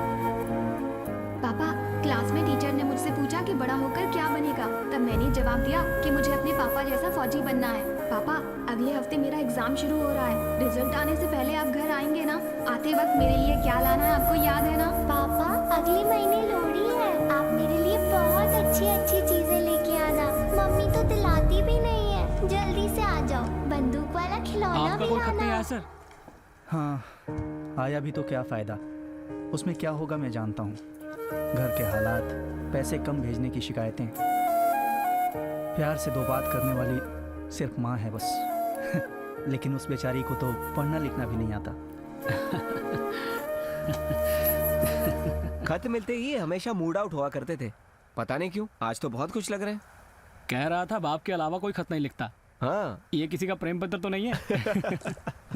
पापा, क्लास में टीचर ने मुझसे पूछा कि बड़ा होकर क्या बनेगा। तब मैंने जवाब दिया कि मुझे अपने पापा जैसा फौजी बनना है। पापा, अगले हफ्ते मेरा एग्जाम शुरू हो रहा है। रिजल्ट आने से पहले आप घर आएंगे ना? आते वक्त मेरे लिए क्या लाना है आपको याद है ना? पापा, अगले महीने लोहड़ी है। आप मेरे लिए बहुत अच्छी अच्छी चीजें लेके आना। मम्मी तो दिलाती भी नहीं है। जल्दी से आ जाओ। बंदूक वाला खिलौना भी लाना। सर हाँ, आया भी तो क्या फायदा। उसमें क्या होगा मैं जानता हूँ। घर के हालात, पैसे कम भेजने की शिकायतें। प्यार से 2 बात करने वाली सिर्फ माँ है बस। लेकिन उस बेचारी को तो पढ़ना लिखना भी नहीं आता। खत मिलते ही हमेशा मूड आउट हुआ करते थे। पता नहीं क्यों, आज तो बहुत खुश लग रहे हैं। कह रहा था बाप के अलावा कोई खत नहीं लिखता। हाँ, ये किसी का प्रेम पत्र तो नहीं है?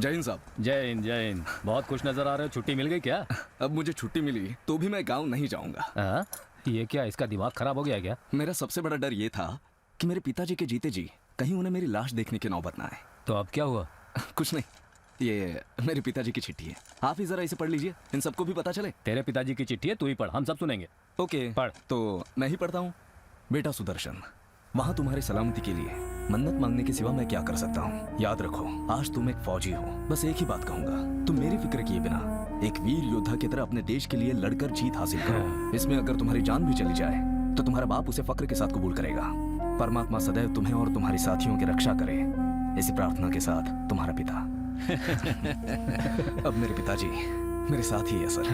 जय हिंद साहब। जय हिंद जय हिंद। बहुत खुश नजर आ रहे हो। छुट्टी मिल गई क्या? अब मुझे छुट्टी मिली तो भी मैं गांव नहीं जाऊंगा। ये क्या, इसका दिमाग खराब हो गया क्या? मेरा सबसे बड़ा डर ये था कि मेरे पिताजी के जीते जी कहीं उन्हें मेरी लाश देखने की नौबत ना आए। तो अब क्या हुआ? कुछ नहीं, ये मेरे पिताजी की चिट्ठी है। आप ही जरा इसे पढ़ लीजिए, इन सबको भी पता चले। तेरे पिताजी की चिट्ठी है, तू ही पढ़, हम सब सुनेंगे। ओके, पढ़। तो मैं ही पढ़ता हूँ। बेटा सुदर्शन, वहां तुम्हारी सलामती के लिए मन्नत मांगने के सिवा मैं क्या कर सकता हूँ? याद रखो, आज तुम एक फौजी हो। बस एक ही बात कहूंगा, तुम मेरी फिक्र किए बिना एक वीर योद्धा की तरह अपने देश के लिए लड़कर जीत हासिल करो। इसमें अगर तुम्हारी जान भी चली जाए तो तुम्हारा बाप उसे फक्र के साथ कबूल करेगा। परमात्मा सदैव तुम्हें और तुम्हारे साथियों की रक्षा करे, इसी प्रार्थना के साथ तुम्हारा पिता। अब मेरे पिताजी मेरे साथ ही है सर।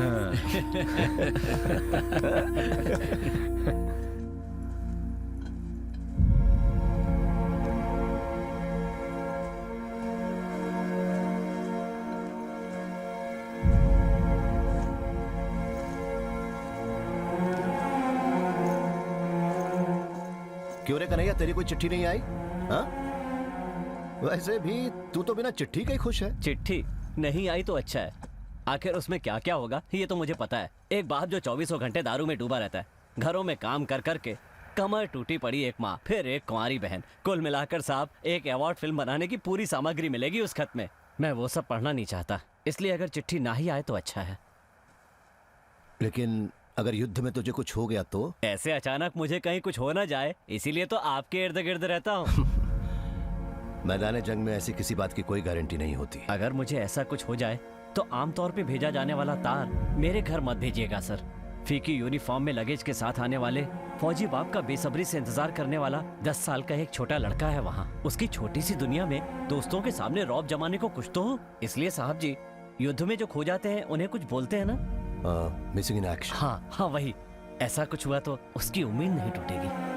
क्यों रे कन्हैया, तेरी कोई चिट्ठी नहीं आई? हाँ? वैसे भी तू तो बिना चिट्ठी के ही खुश है। चिट्ठी नहीं आई तो अच्छा है। आखिर उसमें क्या क्या होगा ये तो मुझे पता है। एक बाप जो 24 घंटे दारू में डूबा रहता है, घरों में काम कर करके कमर टूटी पड़ी एक माँ, फिर एक कुंवारी बहन, कुल मिलाकर साहब एक अवार्ड फिल्म बनाने की पूरी सामग्री मिलेगी उस खत में। मैं वो सब पढ़ना नहीं चाहता, इसलिए अगर चिट्ठी ना ही आए तो अच्छा है। लेकिन अगर युद्ध में तुझे कुछ हो गया तो? ऐसे अचानक मुझे कहीं कुछ हो ना जाए, इसीलिए तो आपके इर्द गिर्द रहता हूँ। मैदान जंग में ऐसी किसी बात की कोई गारंटी नहीं होती। अगर मुझे ऐसा कुछ हो जाए तो आमतौर पे भेजा जाने वाला तार मेरे घर मत भेजिएगा सर। फीकी यूनिफॉर्म में लगेज के साथ आने वाले फौजी बाप का बेसब्री से इंतजार करने वाला 10 साल का एक छोटा लड़का है वहाँ। उसकी छोटी सी दुनिया में दोस्तों के सामने रौब जमाने को कुछ तो हो। इसलिए साहब जी, युद्ध में जो खो जाते हैं उन्हें कुछ बोलते हैं ना? Missing in action. हाँ वही। ऐसा कुछ हुआ तो उसकी उम्मीद नहीं टूटेगी।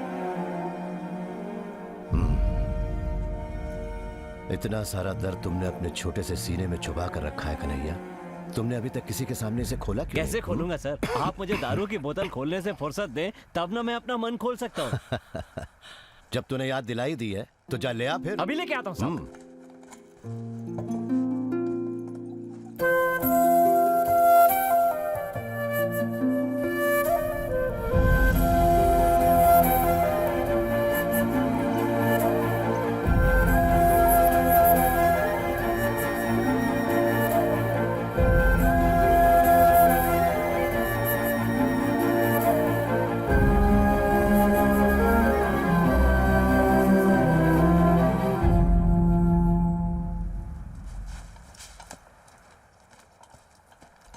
इतना सारा दर्द तुमने अपने छोटे से सीने में छुपा कर रखा है कन्हैया। तुमने अभी तक किसी के सामने से खोला क्यों? कैसे खोलूंगा सर? आप मुझे दारू की बोतल खोलने से फुर्सत दें तब ना मैं अपना मन खोल सकता हूँ। जब तूने याद दिलाई दी है तो जा ले आ फिर। अभी लेके आता हूँ साहब।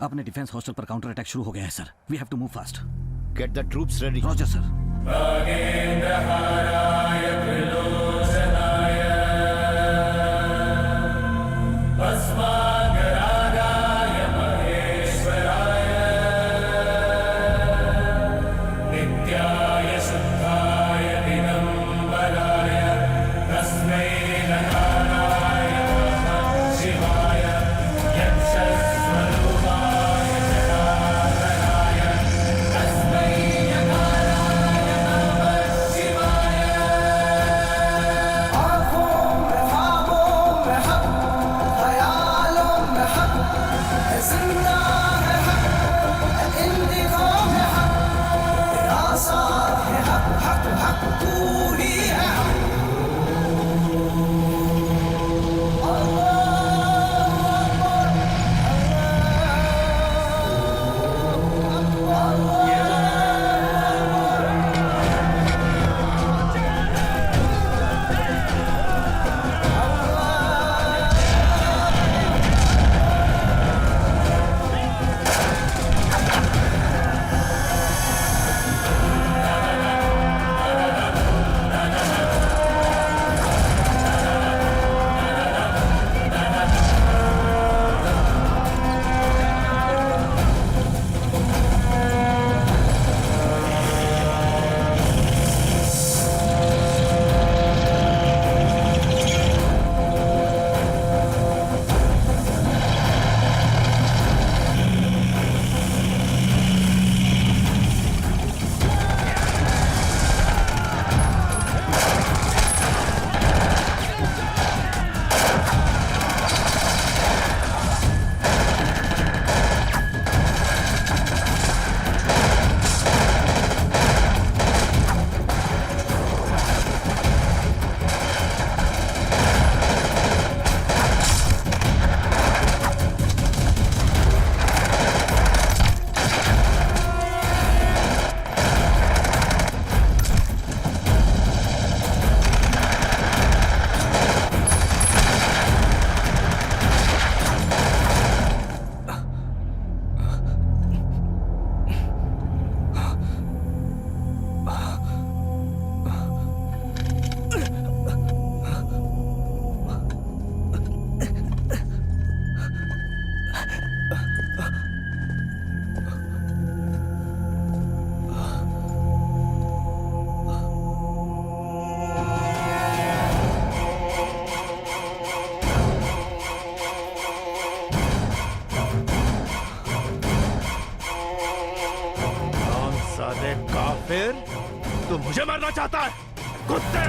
अपने डिफेंस हॉस्टल पर काउंटर अटैक शुरू हो गया है sir. We have to move fast. Get the troops ready. Roger sir. Shivay तू मुझे मारना चाहता है कुत्ते?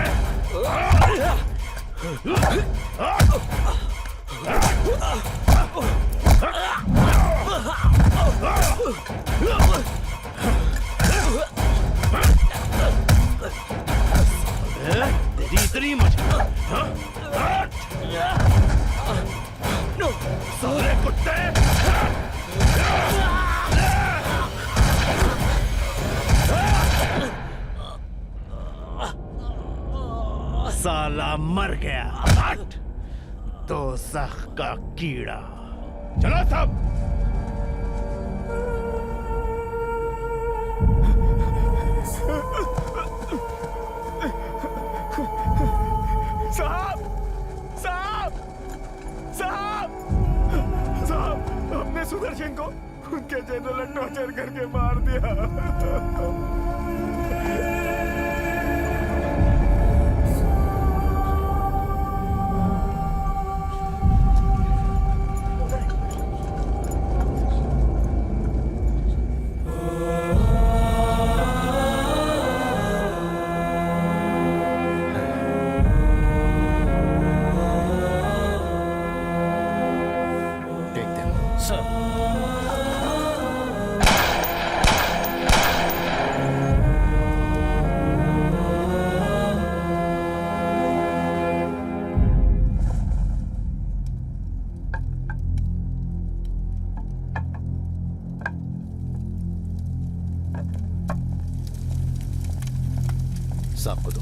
तेरी इतनी मजा? सारे कुत्ते साला मर गया। हट, दोज़ख का कीड़ा। चलो सब। साहब, साहब, साहब, साहब, हमने सुदर्शन को उनके जनरल ने टॉर्चर करके मार दिया। साहब को दो।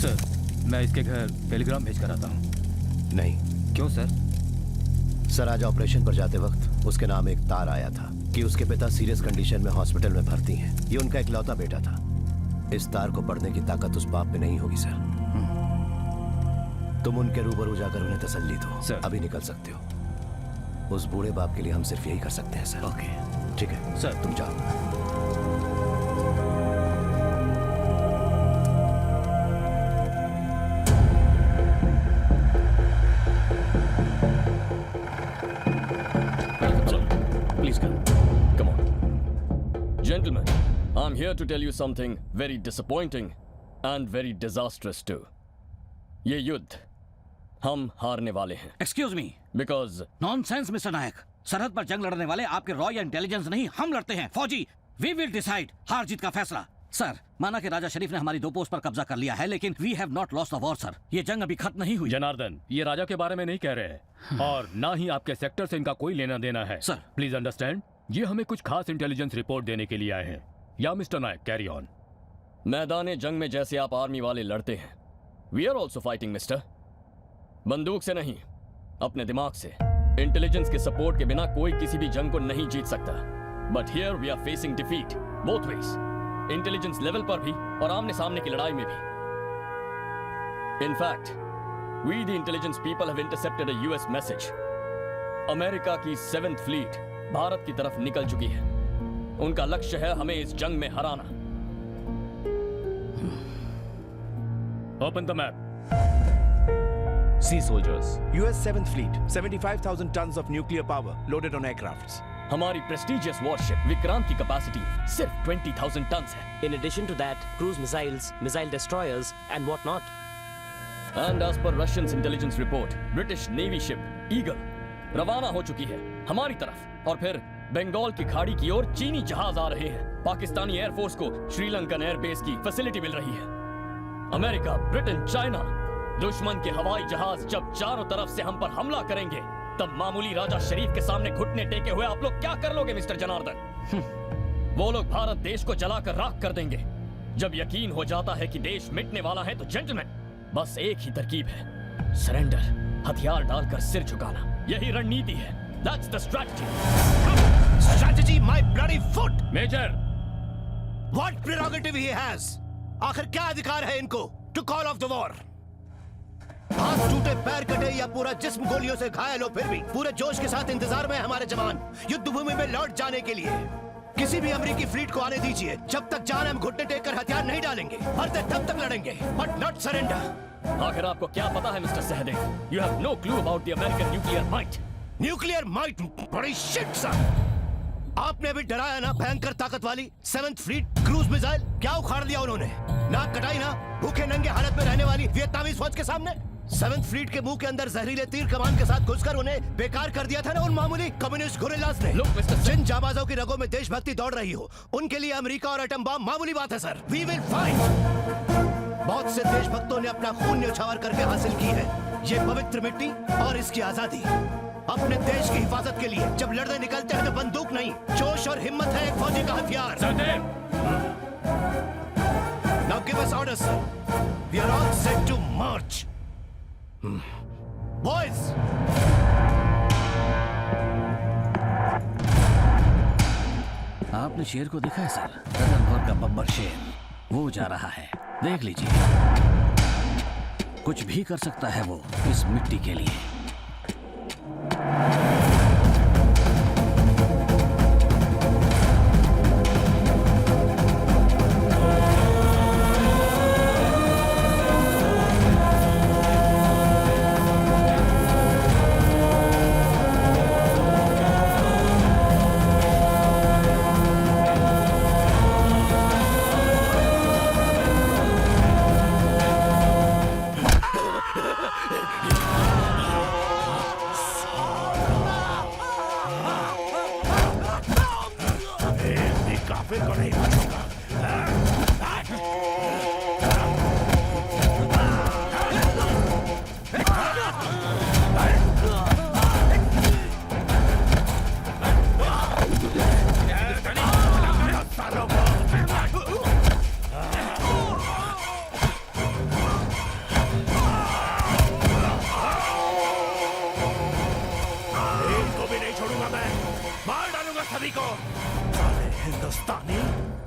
सर, मैं इसके घर टेलीग्राम भेज कर आता हूँ। नहीं। क्यों सर? सर, आज ऑपरेशन पर जाते वक्त उसके नाम एक तार आया था कि उसके पिता सीरियस कंडीशन में हॉस्पिटल में भर्ती हैं। ये उनका इकलौता बेटा था। इस तार को पढ़ने की ताकत उस बाप में नहीं होगी सर। तुम उनके रूबरू जाकर उन्हें तसल्ली दो। सर, अभी निकल सकते हो। उस बूढ़े बाप के लिए हम सिर्फ यही कर सकते हैं सर। ओके, ठीक है सर, तुम जाओ। Gentlemen, I'm here to tell you something very disappointing and very disastrous too. ये युद्ध हम हारने वाले हैं। Excuse me. Because Nonsense, Mr. नायक। सरहद पर जंग लड़ने वाले आपके रॉ या इंटेलिजेंस नहीं, हम लड़ते हैं। फौजी, we will decide हार जीत का फैसला। सर, माना कि राजा शरीफ ने हमारी 2 पोस्ट पर कब्जा कर लिया है, लेकिन we have not lost the war, sir. ये जंग अभी खत्म नहीं हुई। जनार्दन, ये राजा के बारे में नहीं कह रहे हैं और ना ही आपके सेक्टर से इनका कोई लेना देना है। सर, प्लीज अंडरस्टैंड, ये हमें कुछ खास इंटेलिजेंस रिपोर्ट देने के लिए आए हैं। या मिस्टर नायक, कैरी ऑन। मैदान जंग में जैसे आप आर्मी वाले लड़ते हैं, we are also fighting mister. बंदूक से नहीं, अपने दिमाग से। इंटेलिजेंस के सपोर्ट के बिना कोई किसी भी जंग को नहीं जीत सकता। But here we are facing defeat both ways, intelligence level पर भी और आमने सामने की लड़ाई में भी। In fact we the intelligence people have intercepted a US message. America की 7th फ्लीट भारत की तरफ निकल चुकी है। उनका लक्ष्य है हमें इस जंग में हराना। Open the map. Sea soldiers, US 7th Fleet, 75,000 tons of nuclear power loaded on aircrafts. हमारी प्रेस्टिजियस वॉरशिप विक्रांत की कैपेसिटी सिर्फ 20,000 टन्स है। In addition to that, cruise missiles, missile destroyers, and what not. And as per Russians intelligence report, British Navy ship Eagle रवाना हो चुकी है हमारी तरफ, और फिर बंगाल की खाड़ी की ओर चीनी जहाज आ रहे हैं। पाकिस्तानी एयरफोर्स को श्रीलंकन एयरबेस की फैसिलिटी मिल रही है। अमेरिका, ब्रिटेन, चाइना, दुश्मन के हवाई जहाज जब चारों तरफ से हम पर हमला करेंगे, तब मामूली राजा शरीफ के सामने घुटने टेके हुए आप लोग क्या कर लोगे मिस्टर जनार्दन? वो लोग भारत देश को जलाकर राख कर देंगे। जब यकीन हो जाता है कि देश मिटने वाला है तो जेंटलमैन, बस एक ही तरकीब है, सरेंडर, हथियार डालकर सिर झुकाना। यही रणनीति है। That's the strategy. Strategy, my bloody foot! Major! What prerogative he has? आखिर क्या अधिकार है इनको to call off the war? हाथ टूटे, पैर कटे या पूरा जिस्म गोलियों से घायल हो, फिर भी पूरे जोश के साथ इंतजार में हमारे जवान युद्ध भूमि में लौट जाने के लिए। किसी भी अमेरिकी फ्लीट को आने दीजिए। जब तक जान हम घुटने टेक कर हथियार नहीं डालेंगे, मरते तब तक लड़ेंगे, बट नॉट सरेंडर। आखिर आपको क्या पता है mister Sahdev? You have no clue about the American nuclear might. Nuclear might? बड़ी शिट सर। आपने अभी डराया ना भयंकर ताकत वाली 7th फ्लीट क्रूज मिसाइल, क्या उखाड़ दिया उन्होंने? नाक कटाई ना भूखे नंगे हालत में रहने वाली वियतनामी फौज के सामने। 7th फ्लीट के मुंह के अंदर जहरीले तीर कमान के साथ घुसकर उन्हें बेकार कर दिया था ना उन मामूली कम्युनिस्ट गुरिल्लास ने। जिन जाबाजों की रगों में देशभक्ति दौड़ रही हो, उनके लिए अमेरिका और एटम बम मामूली बात है सर। We will fight. बहुत से देशभक्तों ने अपना खून न्यौछावर करके हासिल की है ये पवित्र मिट्टी और इसकी आजादी। अपने देश की हिफाजत के लिए जब लड़ने निकलते हैं तो बंदूक नहीं, जोश और हिम्मत है एक फौजी का हथियार। Now give us orders, sir. We are all set to march. Boys! आपने शेर को देखा है सर? रतनपुर का बब्बर शेर, वो जा रहा है, देख लीजिए। कुछ भी कर सकता है वो इस मिट्टी के लिए।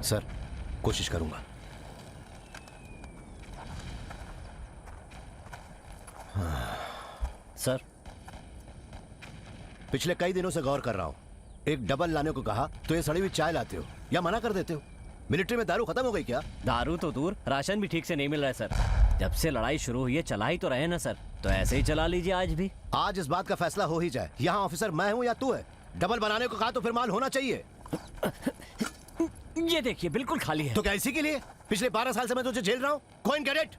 सर कोशिश करूंगा। सर पिछले कई दिनों से गौर कर रहा हूं, एक डबल लाने को कहा तो ये सड़ी हुई चाय लाते हो या मना कर देते हो। मिलिट्री में दारू खत्म हो गई क्या? दारू तो दूर, राशन भी ठीक से नहीं मिल रहा है सर। जब से लड़ाई शुरू हुई है चला ही तो रहे ना सर, तो ऐसे ही चला लीजिए आज भी। आज इस बात का फैसला हो ही जाए। यहाँ ऑफिसर मैं हूँ या तू है? डबल बनाने को कहा तो फिर माल होना चाहिए। ये देखिए बिल्कुल खाली है। तो क्या इसी के लिए पिछले 12 साल से मैं तुझे झेल रहा हूँ? कोइन कैडेट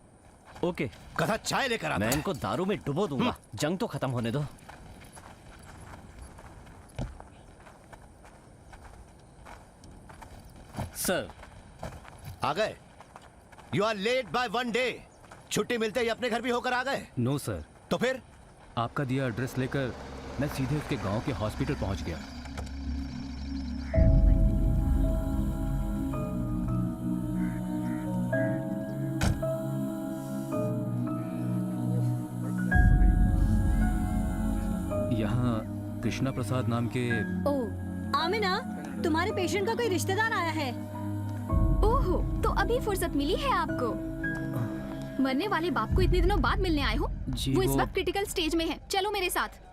ओके, कथा चाय लेकर आता मैं इनको दारू में डुबो दूंगा। जंग तो खत्म होने दो। सर आ गए? You are late by 1 day. छुट्टी मिलते ही अपने घर भी होकर आ गए? No sir. तो फिर? आपका दिया एड्रेस लेकर मैं सीधे उसके गांव के हॉस्पिटल पहुंच गया। यहाँ कृष्णा प्रसाद नाम के। ओह आमिना, तुम्हारे पेशेंट का कोई रिश्तेदार आया है। ओहो, तो अभी फुर्सत मिली है आपको। मरने वाले बाप को इतने दिनों बाद मिलने आए हो? वो इस वक्त क्रिटिकल स्टेज में है। चलो मेरे साथ।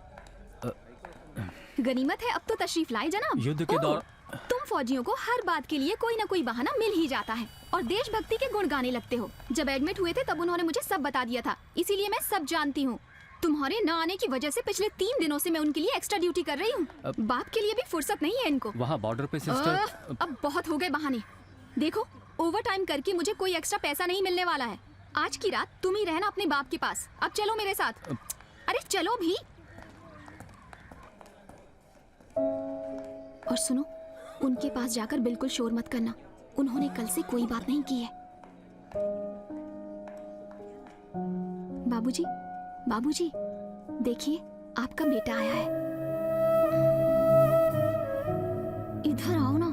गनीमत है अब तो तशरीफ लाए जनाब। युद्ध के दौर तुम फौजियों को हर बात के लिए कोई ना कोई बहाना मिल ही जाता है और देशभक्ति के गुण गाने लगते हो। जब एडमिट हुए थे तब उन्होंने मुझे सब बता दिया था, इसीलिए मैं सब जानती हूँ। तुम्हारे न आने की वजह से पिछले 3 दिनों से मैं उनके लिए एक्स्ट्रा ड्यूटी कर रही हूँ। बाप के लिए भी फुर्सत नहीं है इनको। वहाँ बॉर्डर पे सिस्टर। अब बहुत हो गए बहाने। देखो ओवर टाइम करके मुझे कोई एक्स्ट्रा पैसा नहीं मिलने वाला है। आज की रात तुम ही रहना अपने बाप के पास। अब चलो मेरे साथ। अरे चलो भी। और सुनो, उनके पास जाकर बिल्कुल शोर मत करना। उन्होंने कल से कोई बात नहीं की है। बाबूजी, बाबूजी, देखिए आपका बेटा आया है। इधर आओ ना।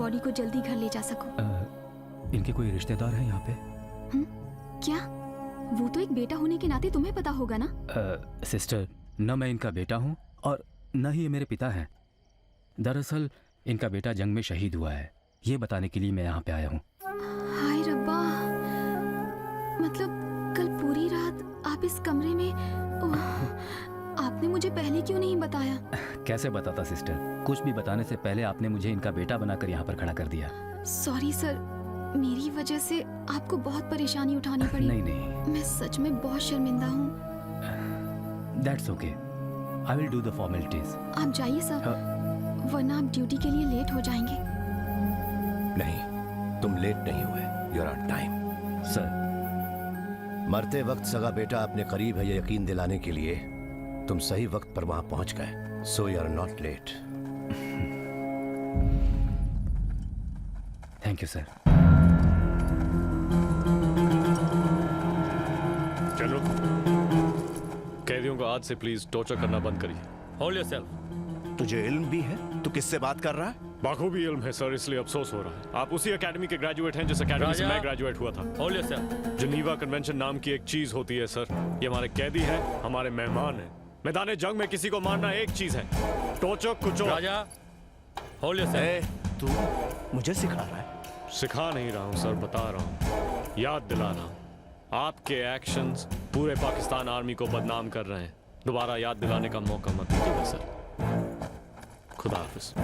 बॉडी को जल्दी घर ले जा सकूं। इनके कोई रिश्तेदार हैं यहाँ पे? क्या? वो तो एक बेटा होने के नाते तुम्हें पता होगा ना। सिस्टर, न मैं इनका बेटा हूँ और न ही ये मेरे पिता हैं। दरअसल इनका बेटा जंग में शहीद हुआ है, ये बताने के लिए मैं यहाँ पे आया हूँ। हाय रब्बा, मतलब कल पूरी रात आप इस कमरे में। आपने मुझे पहले क्यों नहीं बताया? कैसे बताता सिस्टर, कुछ भी बताने से पहले आपने मुझे इनका बेटा बनाकर यहाँ पर खड़ा कर दिया। सॉरी सर, मेरी वजह से आपको बहुत परेशानी उठानी पड़ी। नहीं, मैं सच में बहुत शर्मिंदा हूँ। That's okay, I will do the formalities. आप जाइए सर, वरना आप ड्यूटी के लिए लेट हो जाएंगे। नहीं, तुम लेट नहीं हुए, you are on time. Sir, मरते वक्त सगा बेटा अपने करीब है ये यकीन दिलाने के लिए तुम सही वक्त पर वहां पहुंच गए, so you are not late. Thank you sir. चलो, कैदियों को आज से प्लीज टॉर्चर करना बंद करिए। Hold yourself. तुझे इल्म भी है? तू किससे बात कर रहा है? बाखूबी इल्म है सर, इसलिए अफसोस हो रहा है। आप उसी एकेडमी के ग्रेजुएट हैं जिस एकेडमी से मैं ग्रेजुएट हुआ था। Hold yourself. जिनीवा कन्वेंशन नाम की एक चीज होती है सर, ये हमारे कैदी हैं, हमारे मेहमान हैं। मैदान जंग में किसी को मारना एक चीज है, टोचो कुचो। राजा, होल्ड योरसेल्फ। तू मुझे सिखा रहा है? सिखा नहीं रहा हूँ सर, बता रहा हूँ, याद दिला रहा हूँ। आपके एक्शंस पूरे पाकिस्तान आर्मी को बदनाम कर रहे हैं। दोबारा याद दिलाने का मौका मत दीजिएगा सर। खुदा हाफिज।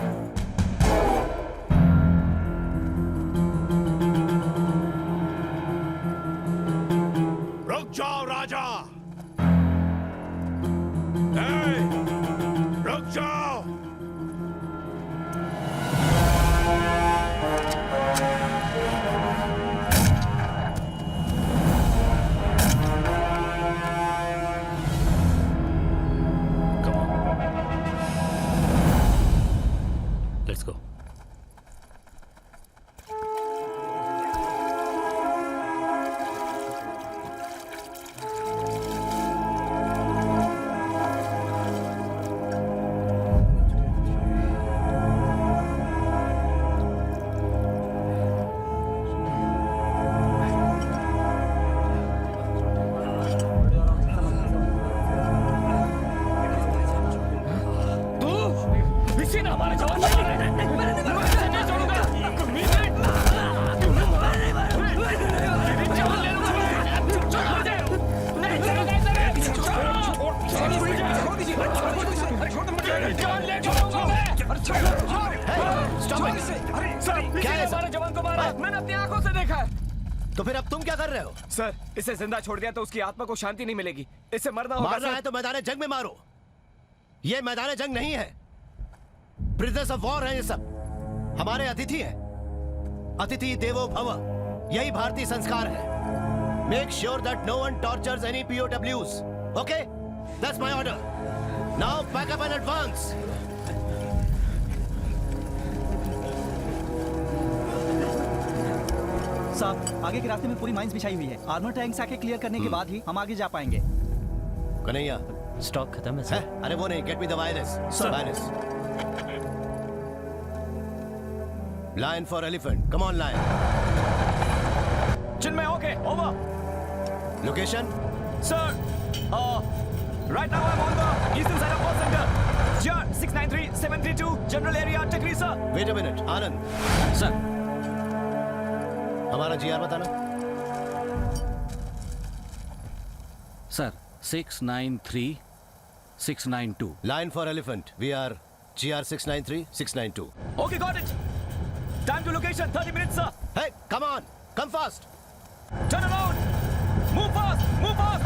रुक जाओ राजा, रुक जाओ। Let's go. मैंने अपनी आंखों से देखा है। तो फिर अब तुम क्या कर रहे हो? सर, इसे जिंदा छोड़ दिया तो उसकी आत्मा को शांति नहीं मिलेगी। इसे मरना होगा। मारना है तो मैदान जंग में मारो। ये मैदान जंग नहीं है, प्रिजनर्स ऑफ वॉर है ये सब। हमारे अतिथि हैं। अतिथि देवो भव, यही भारतीय संस्कार है। Make sure that no one tortures any POWs. Okay, that's my order. Now pack up and advance. साहब, आगे के रास्ते में पूरी माइंस बिछाई हुई है। आर्मर टैंक्स आके क्लियर करने के बाद ही हम आगे जा पाएंगे। कन्हैया, स्टॉक खत्म है सर। अरे वो नहीं, get me the virus. Virus. Line for elephant. Come on line. Chinmay, okay, over. Location? Sir, right now I'm on the eastern side of World Center. GR 693732, general area Chakri, sir. Wait a minute, Anand. Sir. हमारा GR बताना. Sir, 693692. Line for elephant. We are GR 693692. Okay, got it. Time to location, 30 minutes, sir. Hey, come on, come fast. Turn around. Move fast, move fast.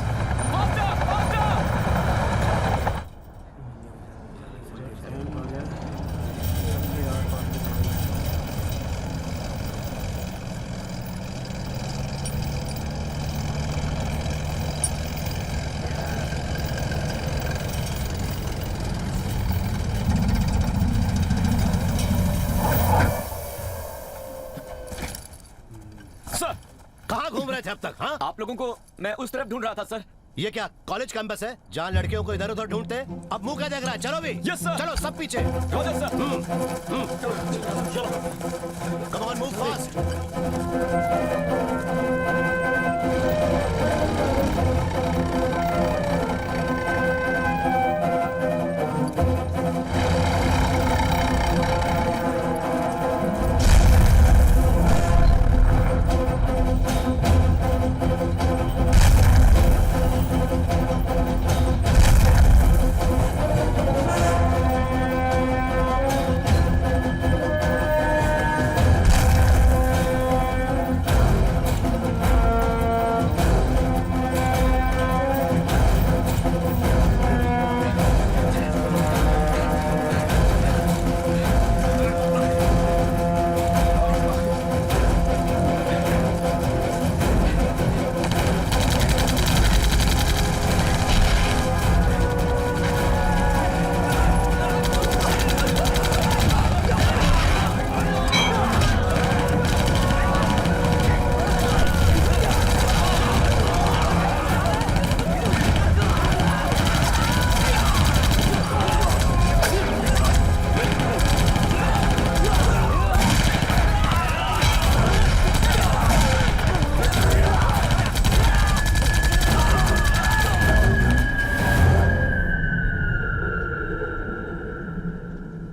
Faster, faster. कहाँ घूम रहे थे अब तक? हाँ, आप लोगों को मैं उस तरफ ढूंढ रहा था सर। ये क्या कॉलेज कैंपस है जहाँ लड़कियों को इधर उधर ढूंढते हैं? अब मुंह क्या देख रहा है? चलो भी। Yes, sir. चलो सब पीछे। Come on, move fast.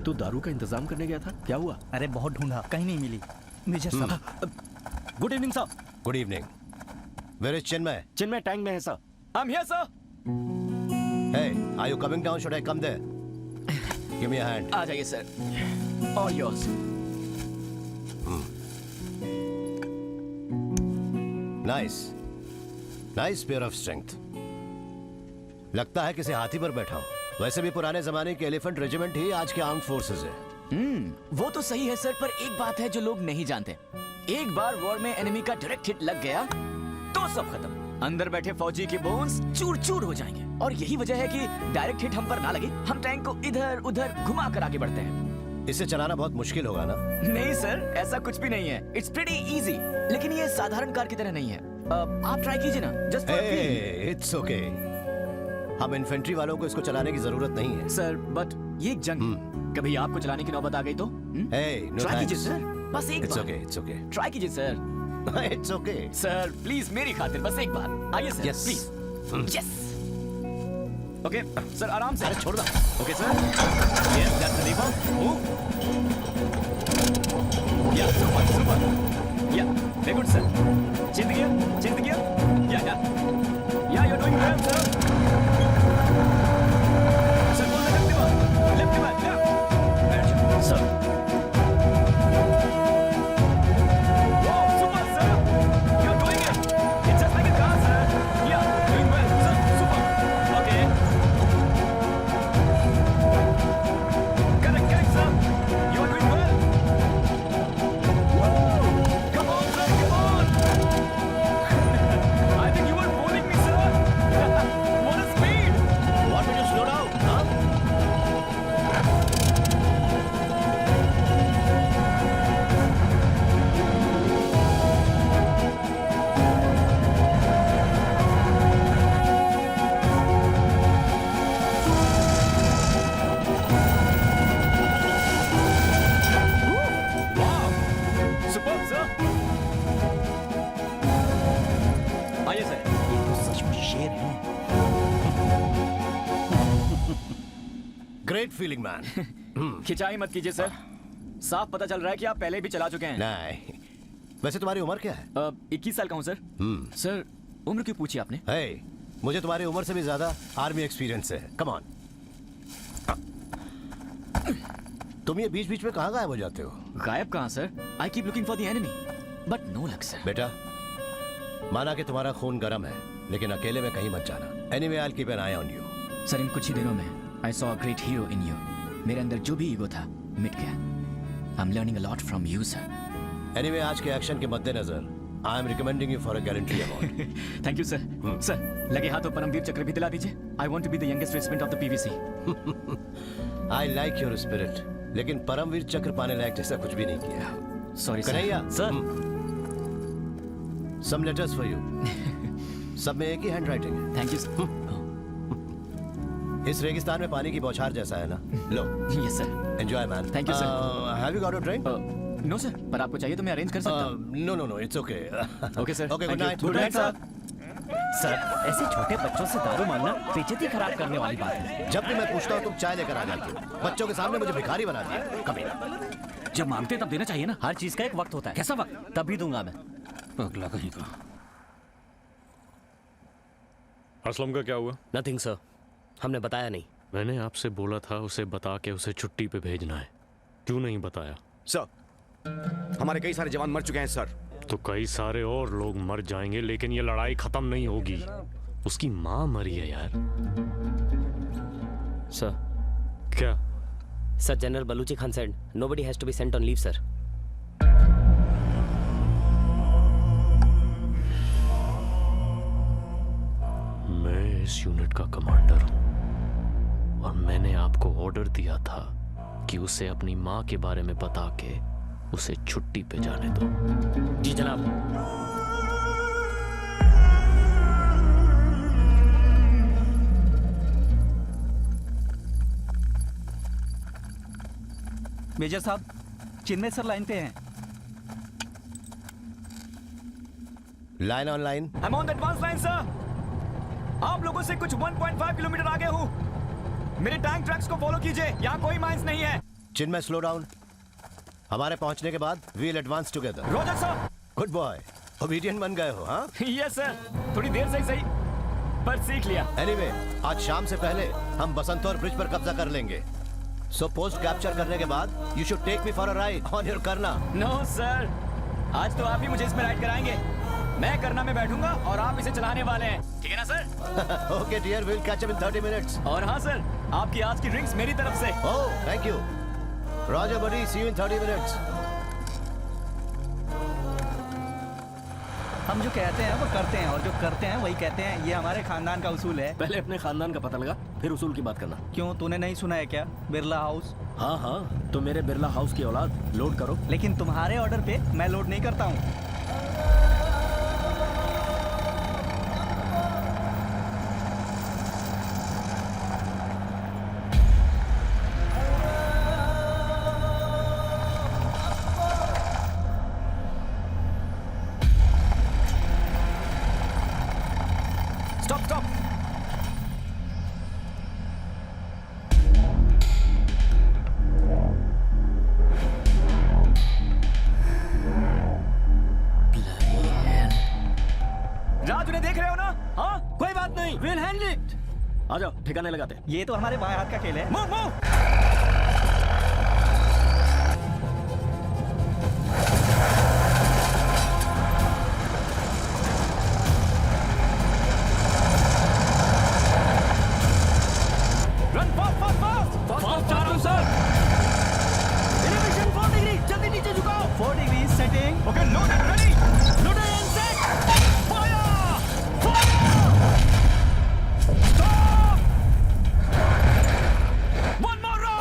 तू दारू का इंतजाम करने गया था, क्या हुआ? अरे बहुत ढूंढा, कहीं नहीं मिली। मेजर साहब। Good evening sir. Good evening. Where is Chinmay? Chinmay tank में है sir. I am here sir. Hey, are you coming down? Should I come there? Give me a hand. आ जाइए sir. All yours. Nice. Nice pair of strength. लगता है किसी हाथी पर बैठा हूँ। वैसे भी पुराने जमाने के एलिफेंट रेजिमेंट ही आज के आर्म्ड फोर्सेस है। वो तो सही है सर, पर एक बात है जो लोग नहीं जानते। एक बार वॉर में एनिमी का डायरेक्ट हिट लग गया तो सब खत्म। अंदर बैठे फौजी के बोन्स चूर चूर हो जाएंगे। और यही वजह है कि डायरेक्ट हिट हम पर ना लगे, हम टैंक को इधर उधर घुमा कर आगे बढ़ते हैं। इसे चलाना बहुत मुश्किल होगा ना? नहीं सर, ऐसा कुछ भी नहीं है। It's pretty easy. लेकिन ये साधारण कार की तरह नहीं है। आप ट्राई कीजिए ना, just for feel. It's okay. हम इन्फेंट्री वालों को इसको चलाने की जरूरत नहीं है। सर बट ये एक जंग है। कभी आपको चलाने की नौबत आ गई तो ट्राई कीजिए सर, बस एक बार। It's okay. ट्राई कीजिए sir. It's okay sir please मेरी खातिर बस एक बार आइए sir. Yes. Please. Yes. Okay sir, आराम से। अरे छोड़ दो। Okay sir. Yes, that's the lever. Move. Yeah super super. Yeah very good sir. Change gear, change gear. Yeah you are doing well sir. Sir बोल left lever, left lever. Yeah sir. Great feeling man. खिंचाई मत कीजिए sir, साफ पता चल रहा है कि आप पहले भी चला चुके हैं। नहीं, वैसे तुम्हारी उम्र क्या है? 21 साल का हूँ सर। सर उम्र क्यों पूछी आपने? मुझे तुम्हारी उम्र से भी ज्यादा आर्मी एक्सपीरियंस है। Come on. तुम ये बीच बीच में कहाँ गायब हो जाते हो? गायब कहाँ sir? I keep looking for the enemy but no luck sir. बेटा, माना कि तुम्हारा खून गर्म है, लेकिन अकेले में कहीं मत जाना। Anyway, I will keep an eye on you. Sir इन कुछ ही दिनों में I saw a great hero in you. मेरे अंदर जो भी ईगो था मिट गया। I'm learning a lot from you, sir. Anyway, आज के एक्शन के मद्देनजर I am recommending you for a gallantry award. Thank you, sir. Sir, लगे हाथों परमवीर चक्र भी दिला दीजिए। I want to be the youngest recipient of the PVC. I like your spirit, लेकिन परमवीर चक्र पाने लायक जैसा कुछ भी नहीं किया। Sorry, sir. Kanhaiya, sir. Some letters for you. सब में एक ही हैंड राइटिंग है। Thank you sir. इस रेगिस्तान में पानी की बौछार जैसा है ना। लो। Yes sir. Enjoy man. Thank you sir. Have you got a drink? No sir, पर आपको चाहिए तो मैं अरेंज कर सकता हूँ। No no no, it's okay. Okay sir. Okay, good night. Good night sir. Sir, ऐसे छोटे बच्चों से दारू मांगना बेइज्जती खराब करने वाली बात है। जब भी मैं पूछता हूँ तुम चाय लेकर आ जाती हो, बच्चों के सामने मुझे भिखारी बना दिया। कभी जब मांगते तब देना चाहिए ना। हर चीज का एक वक्त होता है। कैसा वक्त? तभी दूंगा मैं। अगला कहीं का। असलम का क्या हुआ? नथिंग सर, हमने बताया नहीं। मैंने आपसे बोला था उसे बता के उसे छुट्टी पे भेजना है, क्यों नहीं बताया? सर, हमारे कई सारे जवान मर चुके हैं सर। तो कई सारे और लोग मर जाएंगे, लेकिन ये लड़ाई खत्म नहीं होगी। उसकी माँ मरी है यार। सर। क्या? Sir, general Baluchi Khan said nobody has to be sent on leave, sir. मैं इस यूनिट का कमांडर हूं और मैंने आपको ऑर्डर दिया था कि उसे अपनी माँ के बारे में बता के उसे छुट्टी पे जाने दो। जी जनाब। मेजर साहब, चिन्मय सर लाइन पे हैं। Line on line. I'm on the advance line, sir. आप लोगों से कुछ 1.5 किलोमीटर आगे हूँ। मेरे टैंक ट्रैक्स को फॉलो कीजिए, यहाँ कोई माइंस नहीं है। Chinmay, slow down. हमारे पहुंचने के बाद we'll advance together. Roger sir. Good boy, obedient बन गए हो, हाँ? यस सर, थोड़ी देर से सही पर सीख लिया। एनीवे, आज शाम से पहले हम बसंतौर ब्रिज पर कब्जा कर लेंगे। सो पोस्ट कैप्चर करने के बाद you should take me for a ride on your करना। नो सर, आज तो आप ही मुझे इसमें राइड कराएंगे। मैं करना में बैठूंगा और आप इसे चलाने वाले हैं, ठीक है ना sir? Okay dear, will catch up in 30 minutes. और हाँ सर, आपकी आज की ड्रिंक्स मेरी तरफ से। Oh, thank you. Roger buddy, see you in 30 minutes. हम जो कहते हैं वो करते हैं और जो करते हैं वही कहते हैं। ये हमारे खानदान का उसूल है। पहले अपने खानदान का पता लगा, फिर उसूल की बात करना। क्यों, तूने नहीं सुना है क्या? बिरला हाउस। हाँ हाँ, तो मेरे बिरला हाउस की औलाद लोड करो। लेकिन तुम्हारे ऑर्डर पे मैं लोड नहीं करता हूँ। Stop stop. राज, उन्हें देख रहे हो ना? हाँ, कोई बात नहीं, विल हैंडल इट। आ जाओ, ठिकाने लगाते। ये तो हमारे बाएं हाथ का खेल है। Move move. Run fast, fast, fast! Fast जा रहा हूँ सर। Elevation 4 डिग्री, जल्दी नीचे झुकाओ। 4 degree setting. Okay, loaded, ready, loaded and set. Fire! Fire! Stop! One more round.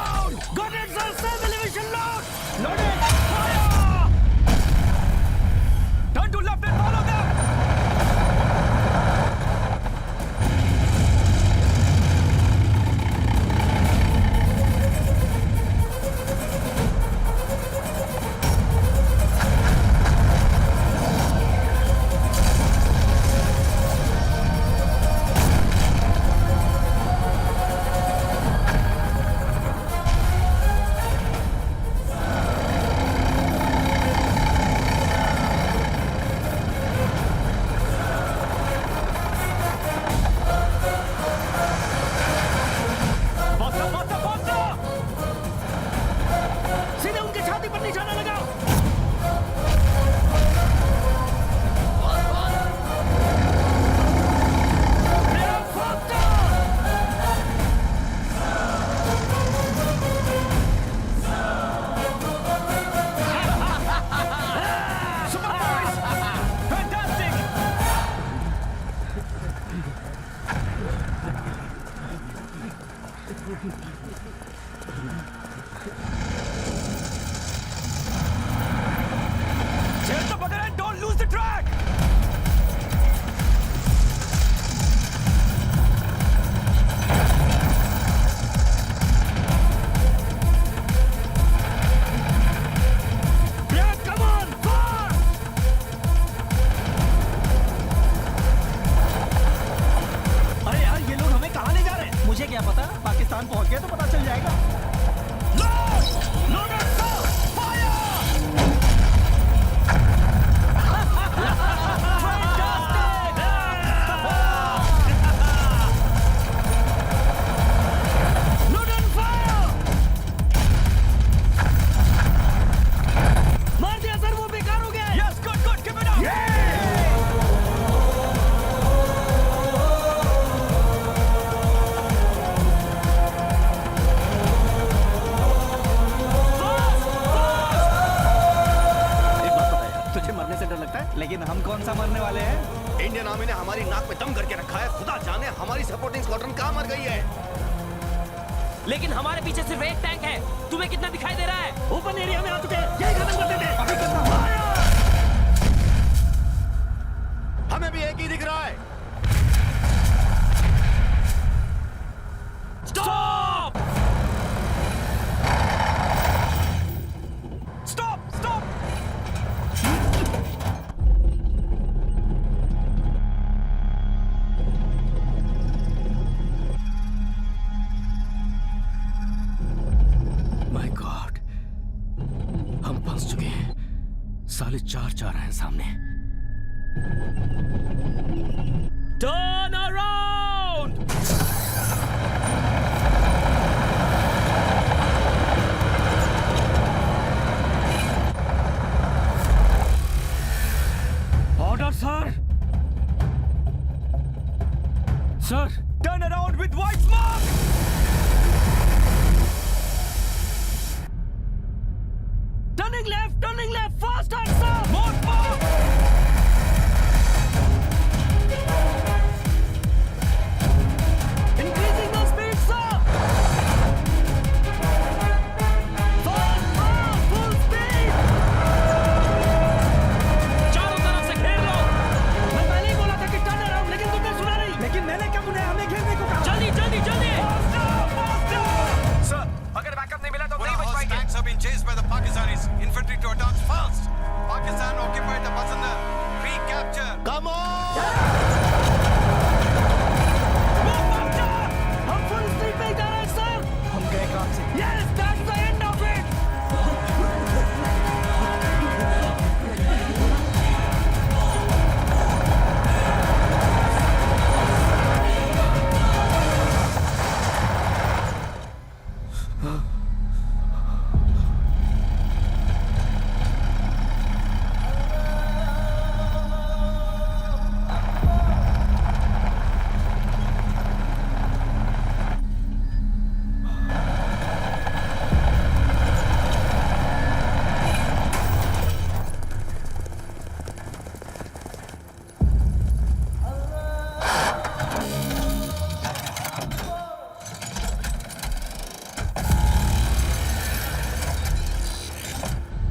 से डर लगता है, लेकिन हम कौन सा मरने वाले हैं? इंडियन आर्मी ने हमारी नाक में दम करके रखा है। खुदा जाने हमारी सपोर्टिंग स्क्वाड्रन कहाँ मर गई है। लेकिन हमारे पीछे सिर्फ एक टैंक है। तुम्हें कितना दिखाई दे रहा है? ओपन एरिया में आ चुके हैं, यही खत्म करते थे। अभी करना। हमें भी एक ही दिख रहा है। Stop! Stop! Stop! My God, हम फंस चुके हैं। साले चार हैं सामने। Turn around! Order, sir. Sir, turn around with white smoke. Turning left, faster, sir. More smoke. Increasing the speed, sir. Full speed. चारों तरफ से घेर लो। मैं पहले ही बोला था कि टर्न अराउंड, लेकिन तुमने सुना नहीं। लेकिन मैंने क्या बुलाया, हमें घेरने को कहा। जल्दी जल्दी जल्दी। सर, अगर बैकअप नहीं मिला तो नहीं बच पाएंगे। Tanks have been chased by the Pakistanis. Infantry to attack fast. Pakistan occupied the Basanda. Recapture. Come on! हम फुल स्पीड पे जा रहे हैं, सर। हम गए काम से। Yes, that's the end of it.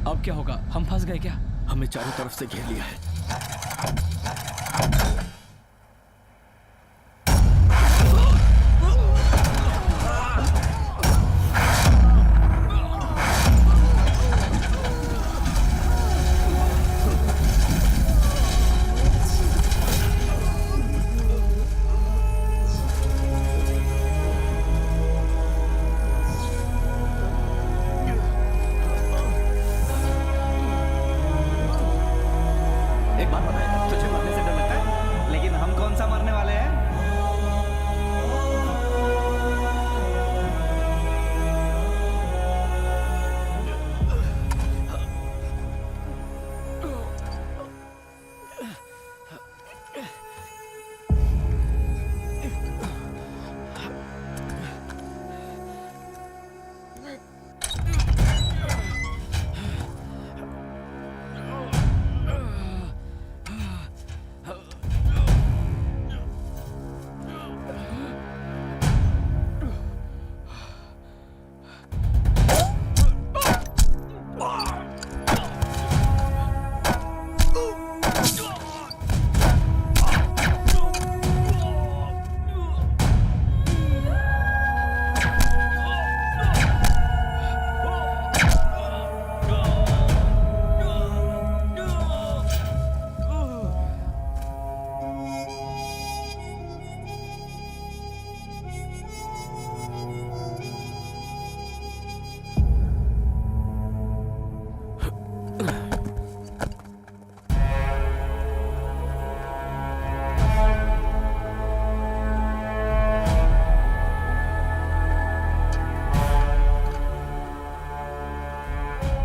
अब क्या होगा? हम फंस गए क्या? हमें चारों तरफ से घेर लिया है। एक बात बताए, तुझे मरने से डर लगता है, लेकिन हम कौन सा मरने वाले हैं?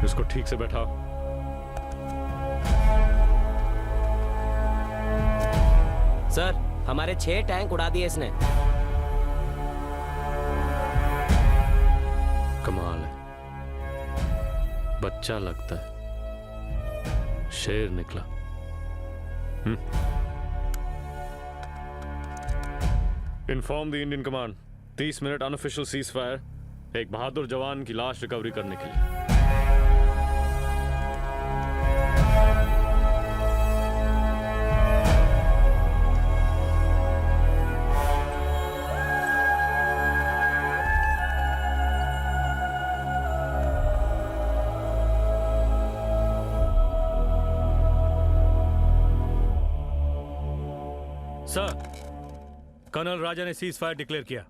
इसको ठीक से बैठा। सर, हमारे 6 टैंक उड़ा दिए इसने। कमाल है, बच्चा लगता है, शेर निकला। Inform the Indian command 30 minute unofficial cease fire, एक बहादुर जवान की लाश रिकवरी करने के लिए। सर, कर्नल राजा ने सीज फायर डिक्लेयर किया।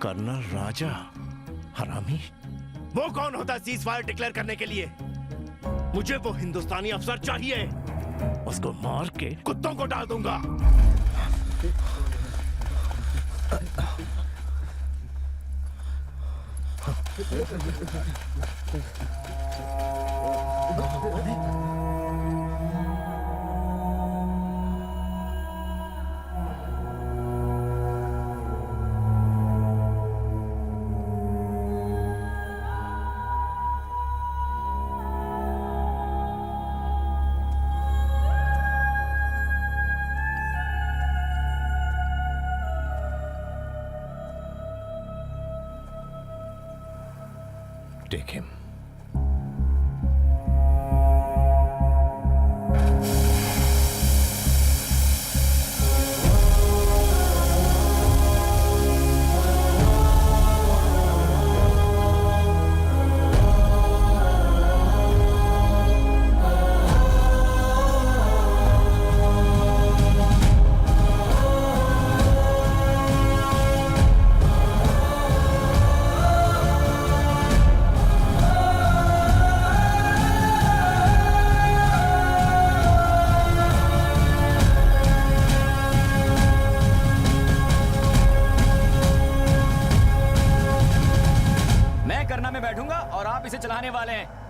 कर्नल राजा हरामी, वो कौन होता सीज फायर डिक्लेयर करने के लिए? मुझे वो हिंदुस्तानी अफसर चाहिए, उसको मार के कुत्तों को डाल दूंगा। Take him. में बैठूंगा और आप इसे चलाने वाले हैं।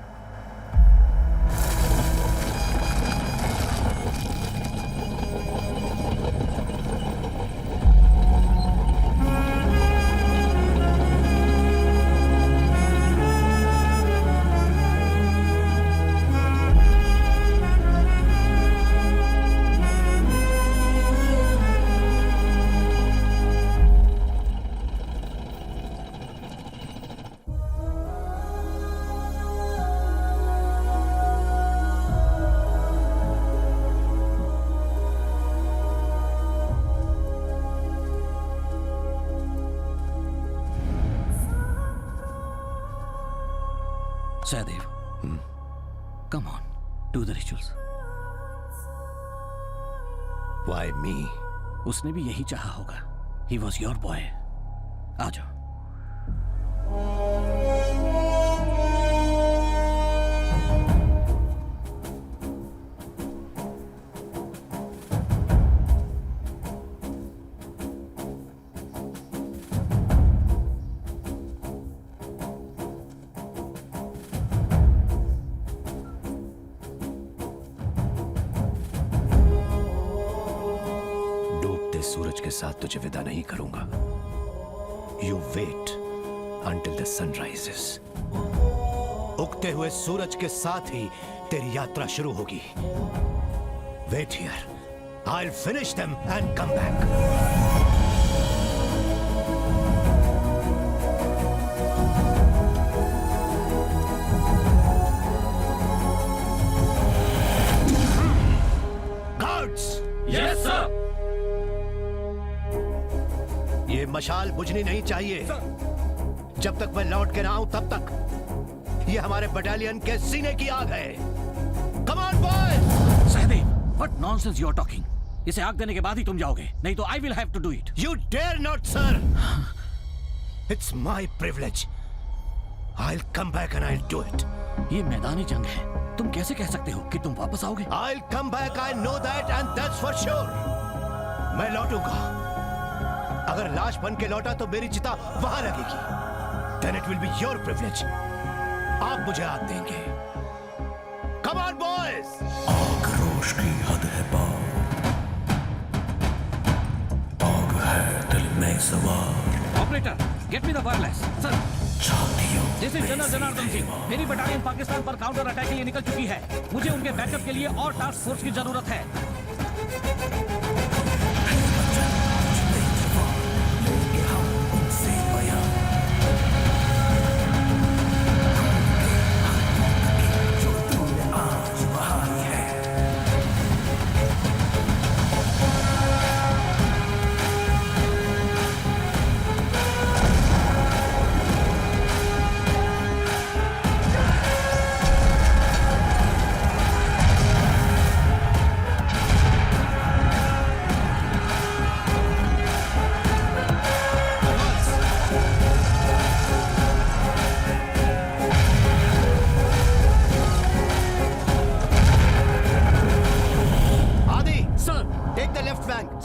Sahadev, come on, do the rituals. Why me? उसने भी यही चाहा होगा. He was your boy. आ जाओ. सूरज के साथ तुझे विदा नहीं करूंगा। You wait until the sun rises. उगते हुए सूरज के साथ ही तेरी यात्रा शुरू होगी। Wait here. I'll finish them and come back. Guards! Yes, sir. ये मशाल बुझनी नहीं चाहिए। जब तक मैं लौट के ना आऊं तब तक ये हमारे बटालियन के सीने की आग है। Come on, boys! Sahdev, what nonsense you are talking? इसे आग देने के बाद ही तुम जाओगे, नहीं तो I will have to do it. You dare not, sir! It's my privilege. I'll come back and I'll do it. ये मैदानी जंग है, तुम कैसे कह सकते हो कि तुम वापस आओगे? I'll come back, I know that and that's for sure. मैं लौटूंगा। अगर लाश बन के लौटा तो मेरी चिता वहां लगेगी। Then it will be your privilege. आप मुझे आग देंगे। Come on, boys! आक्रोश की हद है पार, आग है दिल में सवार। Operator, get me the wireless. Sir. This is general Janardan Singh. मेरी बटालियन पाकिस्तान पर काउंटर अटैक के लिए निकल चुकी है। मुझे उनके बैकअप के लिए और टास्क फोर्स की जरूरत है।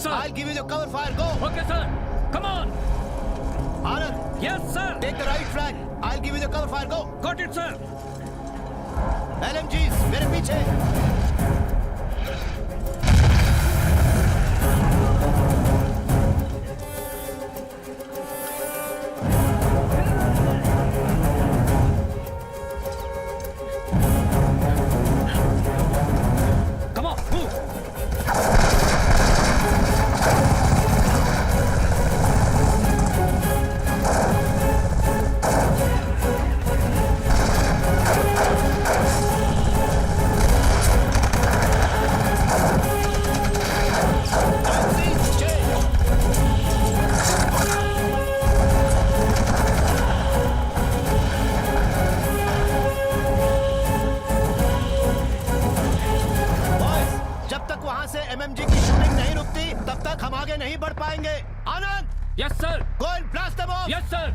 I'll give you the cover fire. Go. Okay, sir. Come on. Anand. Yes, sir. Take the right flank. I'll give you the cover fire. Go. Got it, sir. LMGs, मेरे पीछे. Yes, sir. Go and blast them off. Yes, sir.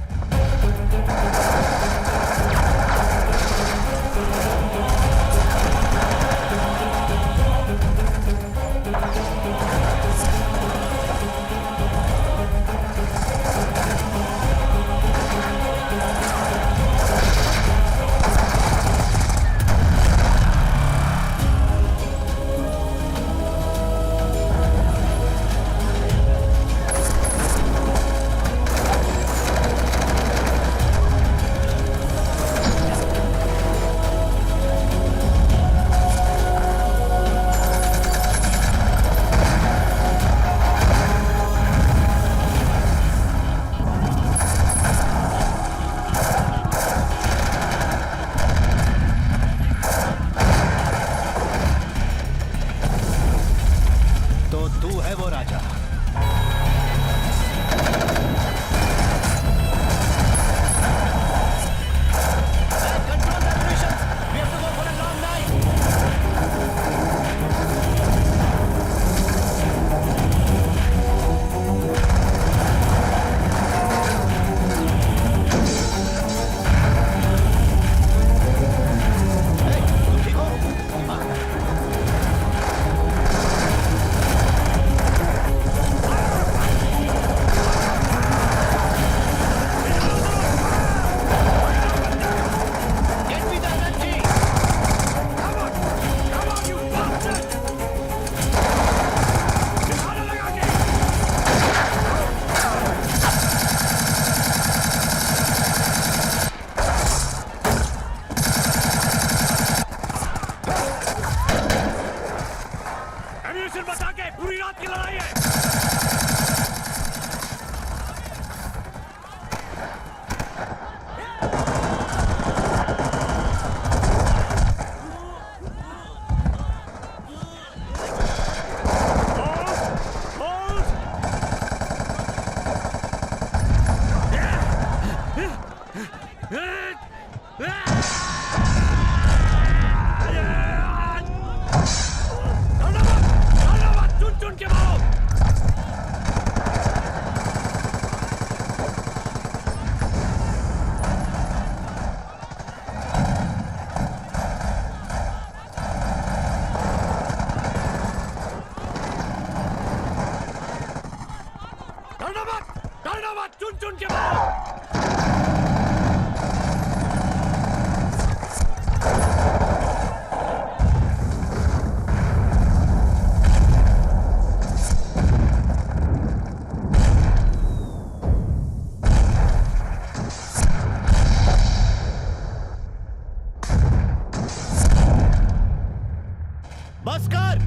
बस कर।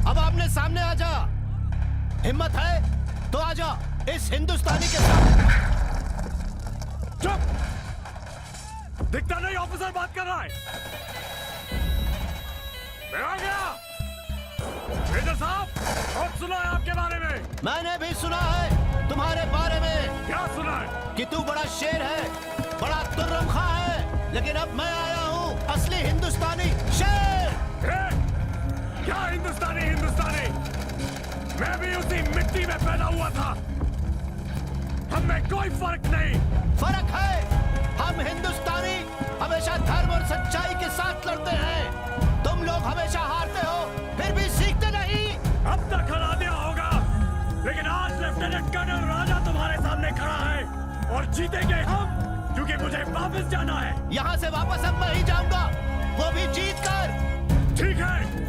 अब आमने सामने आ जा। हिम्मत है तो आ जा इस हिंदुस्तानी के साथ। चुप! दिखता नहीं ऑफिसर बात कर रहा है। मैं आ गया। मेजर साहब, बहुत सुना है आपके बारे में। मैंने भी सुना है तुम्हारे बारे में। क्या सुना है? कि तू बड़ा शेर है, बड़ा तुर्रमखा है, लेकिन अब मैं आया हूँ असली हिंदुस्तानी शेर। क्या हिंदुस्तानी? मैं भी उसी मिट्टी में पैदा हुआ था। हम में कोई फर्क नहीं। फर्क है। हम हिंदुस्तानी हमेशा धर्म और सच्चाई के साथ लड़ते हैं। तुम लोग हमेशा हारते हो, फिर भी सीखते नहीं। अब तक हरा दिया होगा, लेकिन आज लेफ्टिनेंट कर्नल राजा तुम्हारे सामने खड़ा है और जीतेंगे हम, क्योंकि मुझे वापस जाना है। यहाँ से वापस अब मैं ही जाऊंगा, वो भी जीत कर। ठीक है,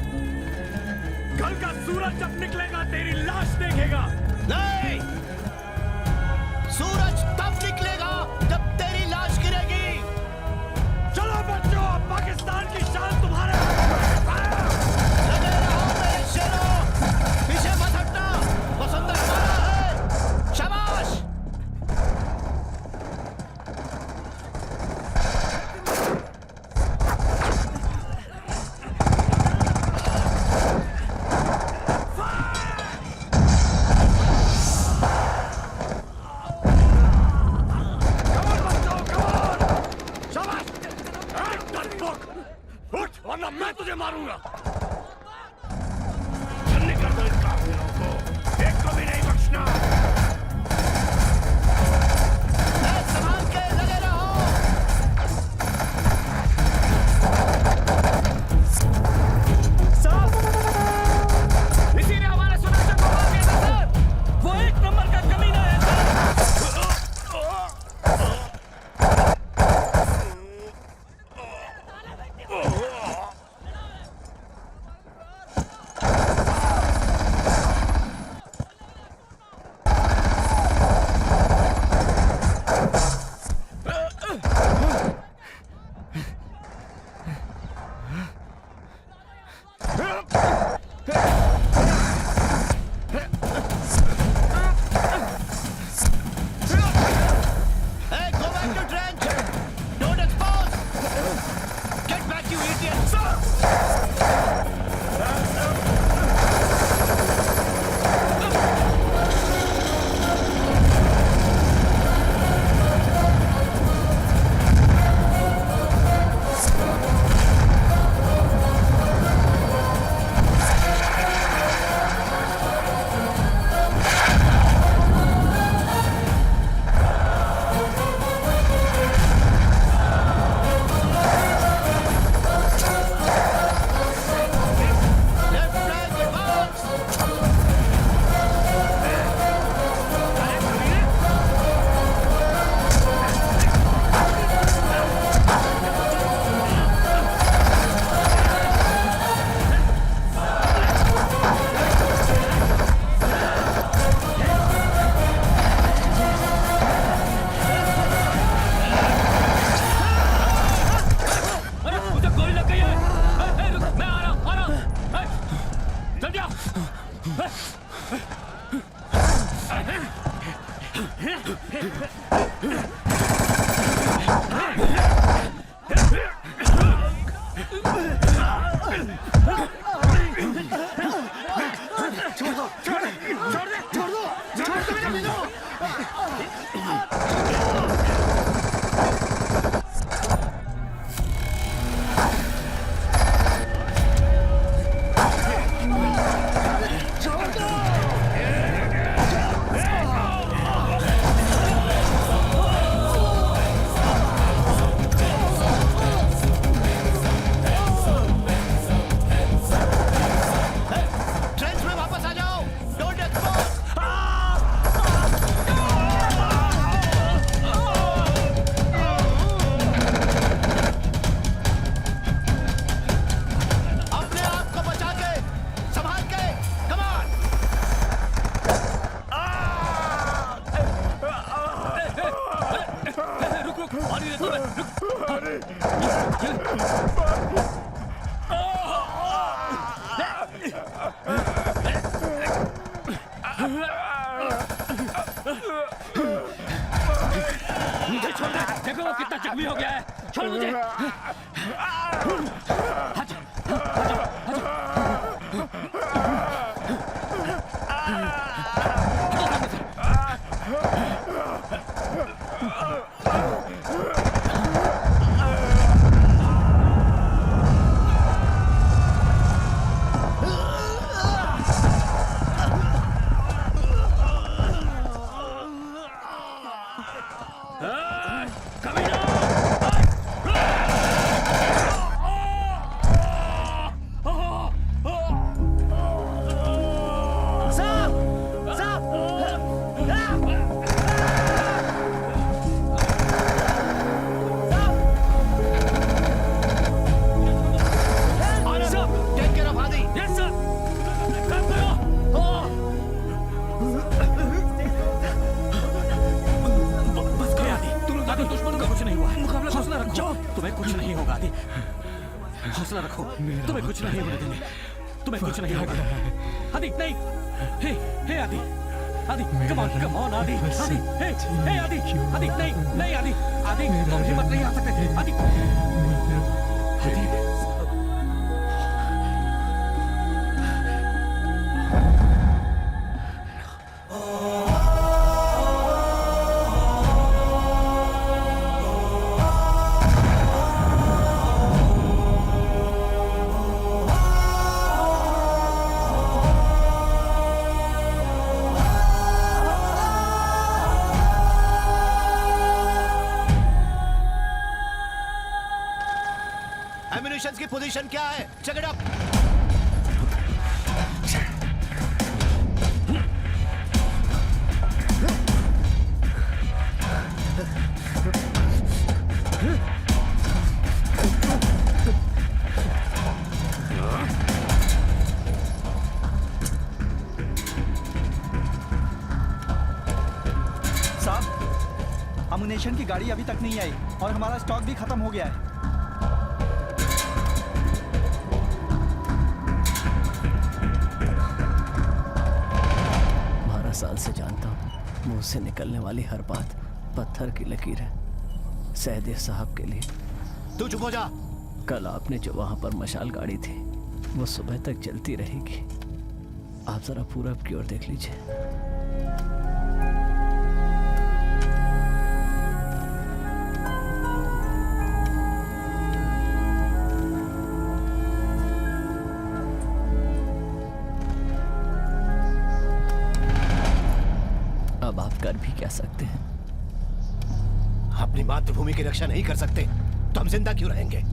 कल का सूरज जब निकलेगा तेरी लाश देखेगा। नहीं, सूरज तब निकलेगा जब तेरी लाश गिरेगी। चलो बच्चों, पाकिस्तान की शान तुम्हारे लगे रहो मेरे शेरों, पीछे मत हटना। वसुंधरा हमारा है। शाबाश। वरना मैं तुझे मारूंगा। छन्नी कर दो इन काफिरों को, एक को भी नहीं बख्शना। संभाल के लगे रहो। साहब, इसी ने हमारे सुरक्षा को मार दिया था सर। वो एक नंबर का कमीना है सर। छोड़ मुझे। हौसला रखो, तुम्हें कुछ नहीं होने देंगे, तुम्हें कुछ नहीं होगा। आदि नहीं, हे आदि, आदि, कम ऑन आदि, आदि, हे आदि, आदि नहीं आदि, आदि, तुम हिम्मत नहीं आ सकते, आदि, आदि। एम्युनिशंस की पोजीशन क्या है? Check it up. साहब, अम्युनिशन की गाड़ी अभी तक नहीं आई और हमारा स्टॉक भी खत्म हो गया है। 12 साल से जानता हूँ, मुंह से निकलने वाली हर बात पत्थर की लकीर है। सैयद साहब के लिए। तू चुप हो जा। कल आपने जो वहां पर मशाल गाड़ी थी, वो सुबह तक जलती रहेगी। आप जरा पूरब की ओर देख लीजिए। अब आप कर भी क्या सकते हैं? अपनी मातृभूमि की रक्षा नहीं कर सकते तो हम जिंदा क्यों रहेंगे?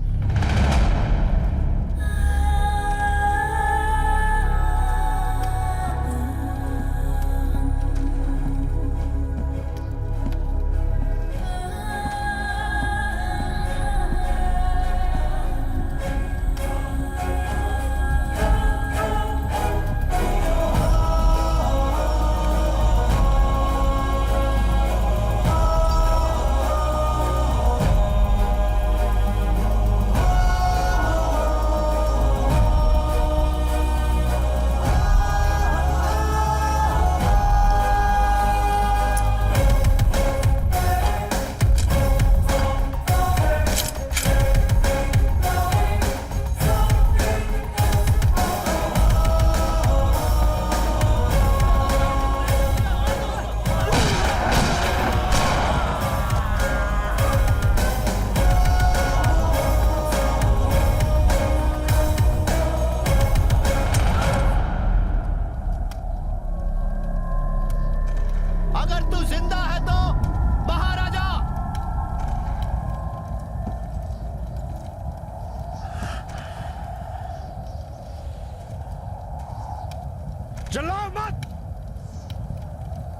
चिल्लाओ मत।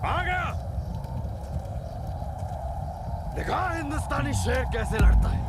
आ गया। देखा हिंदुस्तानी शेर कैसे लड़ता है।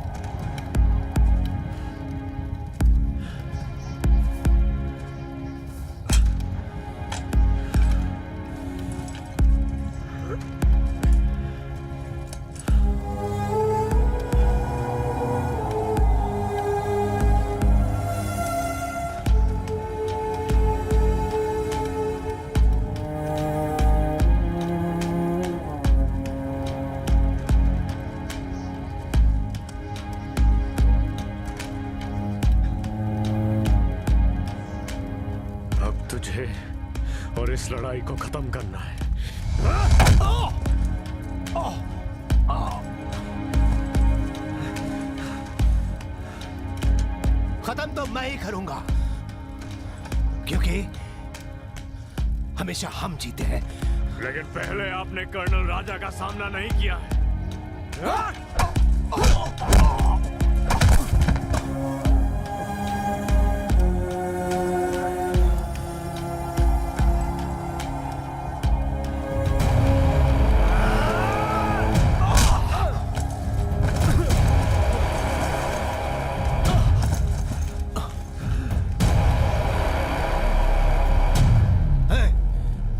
मुझे और इस लड़ाई को खत्म करना है। खत्म तो मैं ही करूंगा, क्योंकि हमेशा हम जीते हैं। लेकिन पहले आपने कर्नल राजा का सामना नहीं किया है।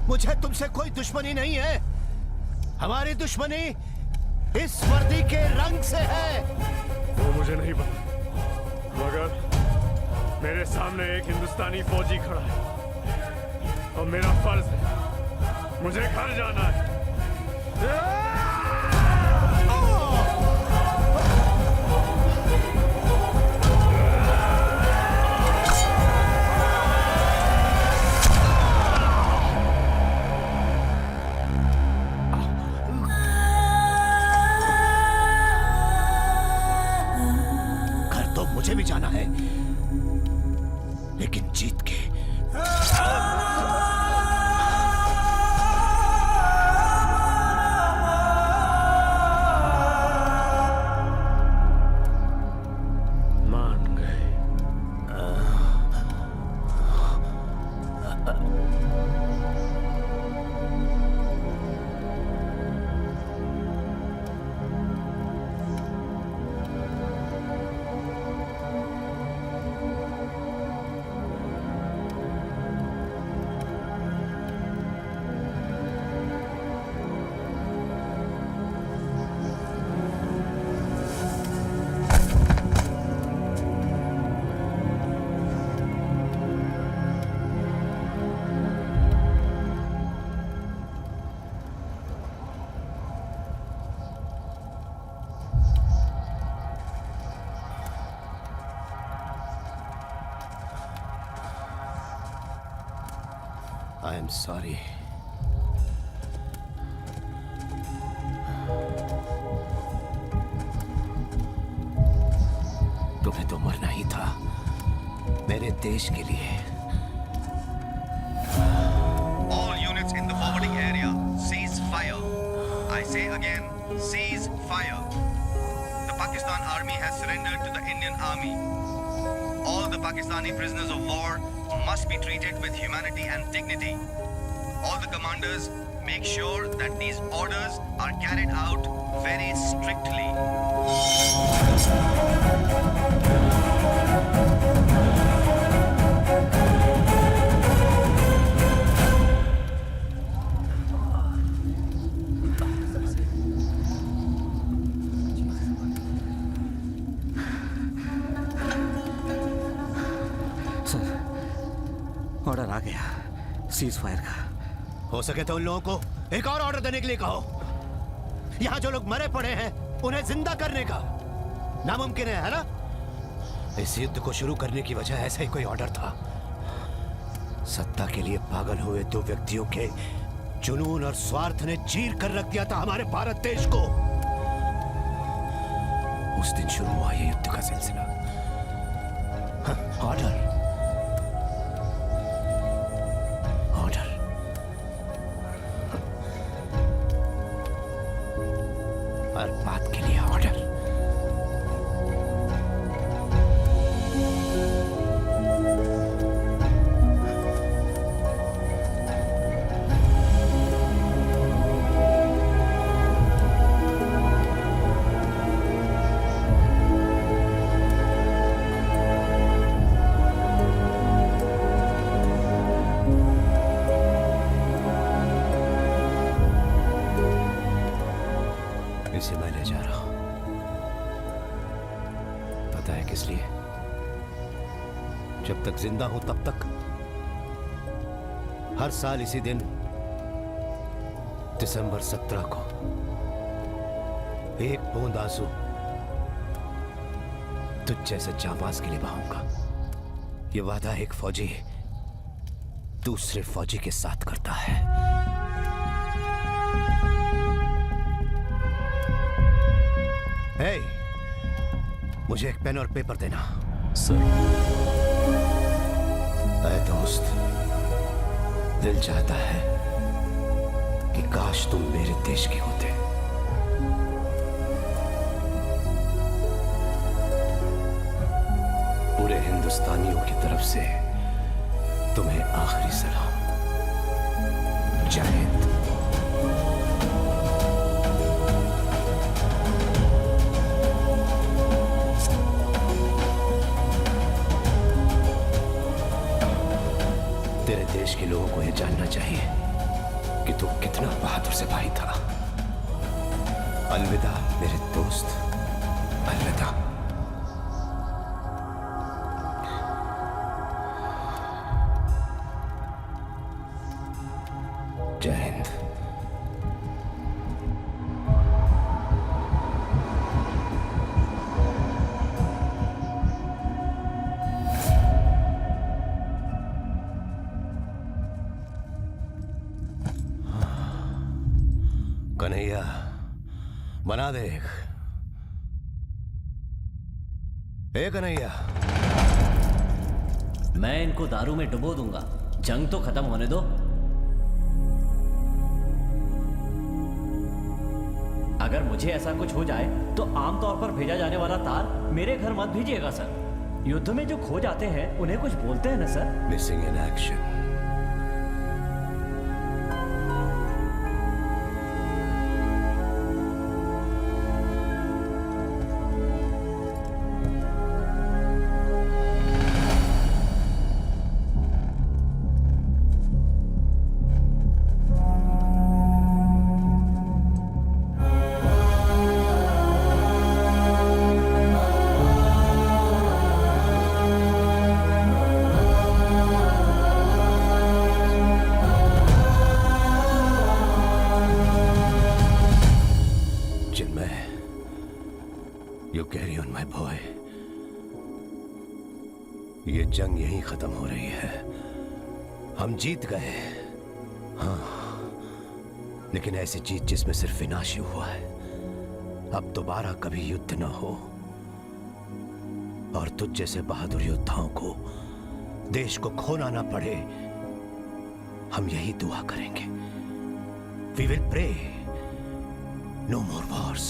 मुझे तुमसे कोई दुश्मनी नहीं है। हमारी दुश्मनी इस वर्दी के रंग से है। वो मुझे नहीं पता, मगर मेरे सामने एक हिंदुस्तानी फौजी खड़ा है और मेरा फर्ज है, मुझे घर जाना है। मुझे भी जाना है, लेकिन जीत के। मान गए। I am sorry. तुम्हें तो मरना ही था मेरे देश के लिए। All units in the forwarding area, cease fire. I say again, cease fire. The Pakistan Army has surrendered to the Indian Army. All the Pakistani prisoners of war must be treated with humanity and dignity. All the commanders, make sure that these orders are carried out very strictly. Order आ गया cease fire का। हो सके तो उन लोगों को एक और ऑर्डर देने के लिए कहो। यहां जो लोग मरे पड़े हैं उन्हें जिंदा करने का नामुमकिन है ना? इस युद्ध को शुरू करने की वजह ऐसा ही कोई ऑर्डर था। सत्ता के लिए पागल हुए दो व्यक्तियों के जुनून और स्वार्थ ने चीर कर रख दिया था हमारे भारत देश को। उस दिन शुरू हुआ ये युद्ध का सिलसिला। ऑर्डर हर बात के लिए ऑर्डर। इसे मैं ले जा रहा हूं। पता है किस लिए? जब तक जिंदा हूं तब तक हर साल इसी दिन दिसंबर 17 को एक बूंद आंसू तुझ जैसे जाबाज के लिए बहाऊंगा। ये वादा एक फौजी दूसरे फौजी के साथ करता है। हे, मुझे एक पेन और पेपर देना। सर। ऐ दोस्त, दिल चाहता है कि काश तुम मेरे देश के होते। पूरे हिंदुस्तानियों की तरफ से तुम्हें आखिरी सलाम। जय हिंद। तेरे देश के लोगों को यह जानना चाहिए कि तू कितना बहादुर सिपाही था। अलविदा मेरे दोस्त, अलविदा। जय हिंद। कन्हैया, बना दे एक। कन्हैया, मैं इनको दारू में डुबो दूंगा। जंग तो खत्म होने दो। अगर मुझे ऐसा कुछ हो जाए तो आमतौर पर भेजा जाने वाला तार मेरे घर मत भेजिएगा सर। युद्ध में जो खो जाते हैं उन्हें कुछ बोलते हैं ना सर। Missing in action. ये जंग यहीं खत्म हो रही है। हम जीत गए, हाँ, लेकिन ऐसी जीत जिसमें सिर्फ विनाश ही हुआ है। अब दोबारा कभी युद्ध न हो और तुझ जैसे बहादुर योद्धाओं को देश को खोना ना पड़े, हम यही दुआ करेंगे। We will pray, no more wars.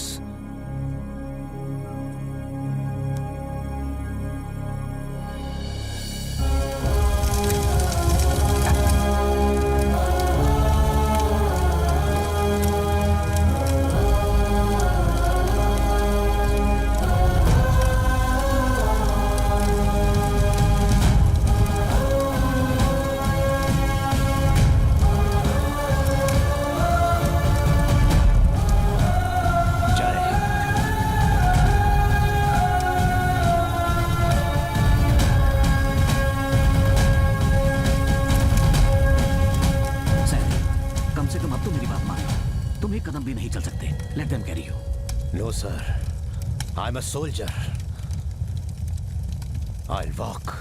No, sir. I'm a soldier. I'll walk.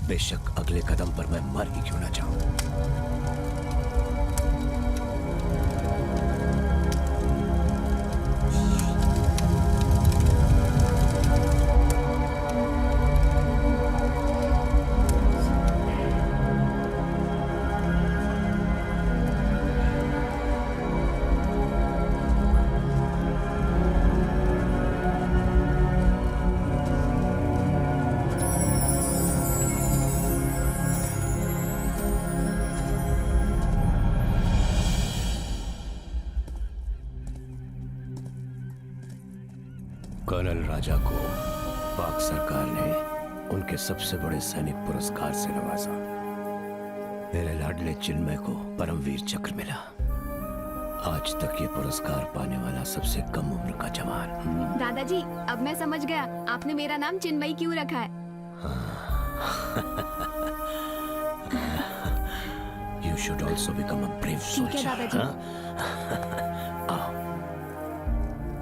बेशक अगले कदम पर मैं मर ही क्यों ना जाऊं। कर्नल राजा को पाक सरकार ने उनके सबसे बड़े सैनिक पुरस्कार से नवाजा। मेरे लाडले चिन्मय को परमवीर चक्र मिला। आज तक ये पुरस्कार पाने वाला सबसे कम उम्र का जवान। दादाजी, अब मैं समझ गया आपने मेरा नाम चिन्मयी क्यों रखा है। You should also become a brave soldier. ठीक है दादाजी।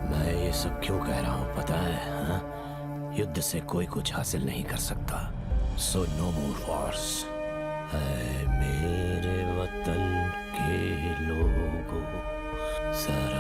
मैं ये सब क्यों कह रहा हूँ पता है, हाँ? युद्ध से कोई कुछ हासिल नहीं कर सकता। So no more wars. है मेरे वतन के लोगों, जरा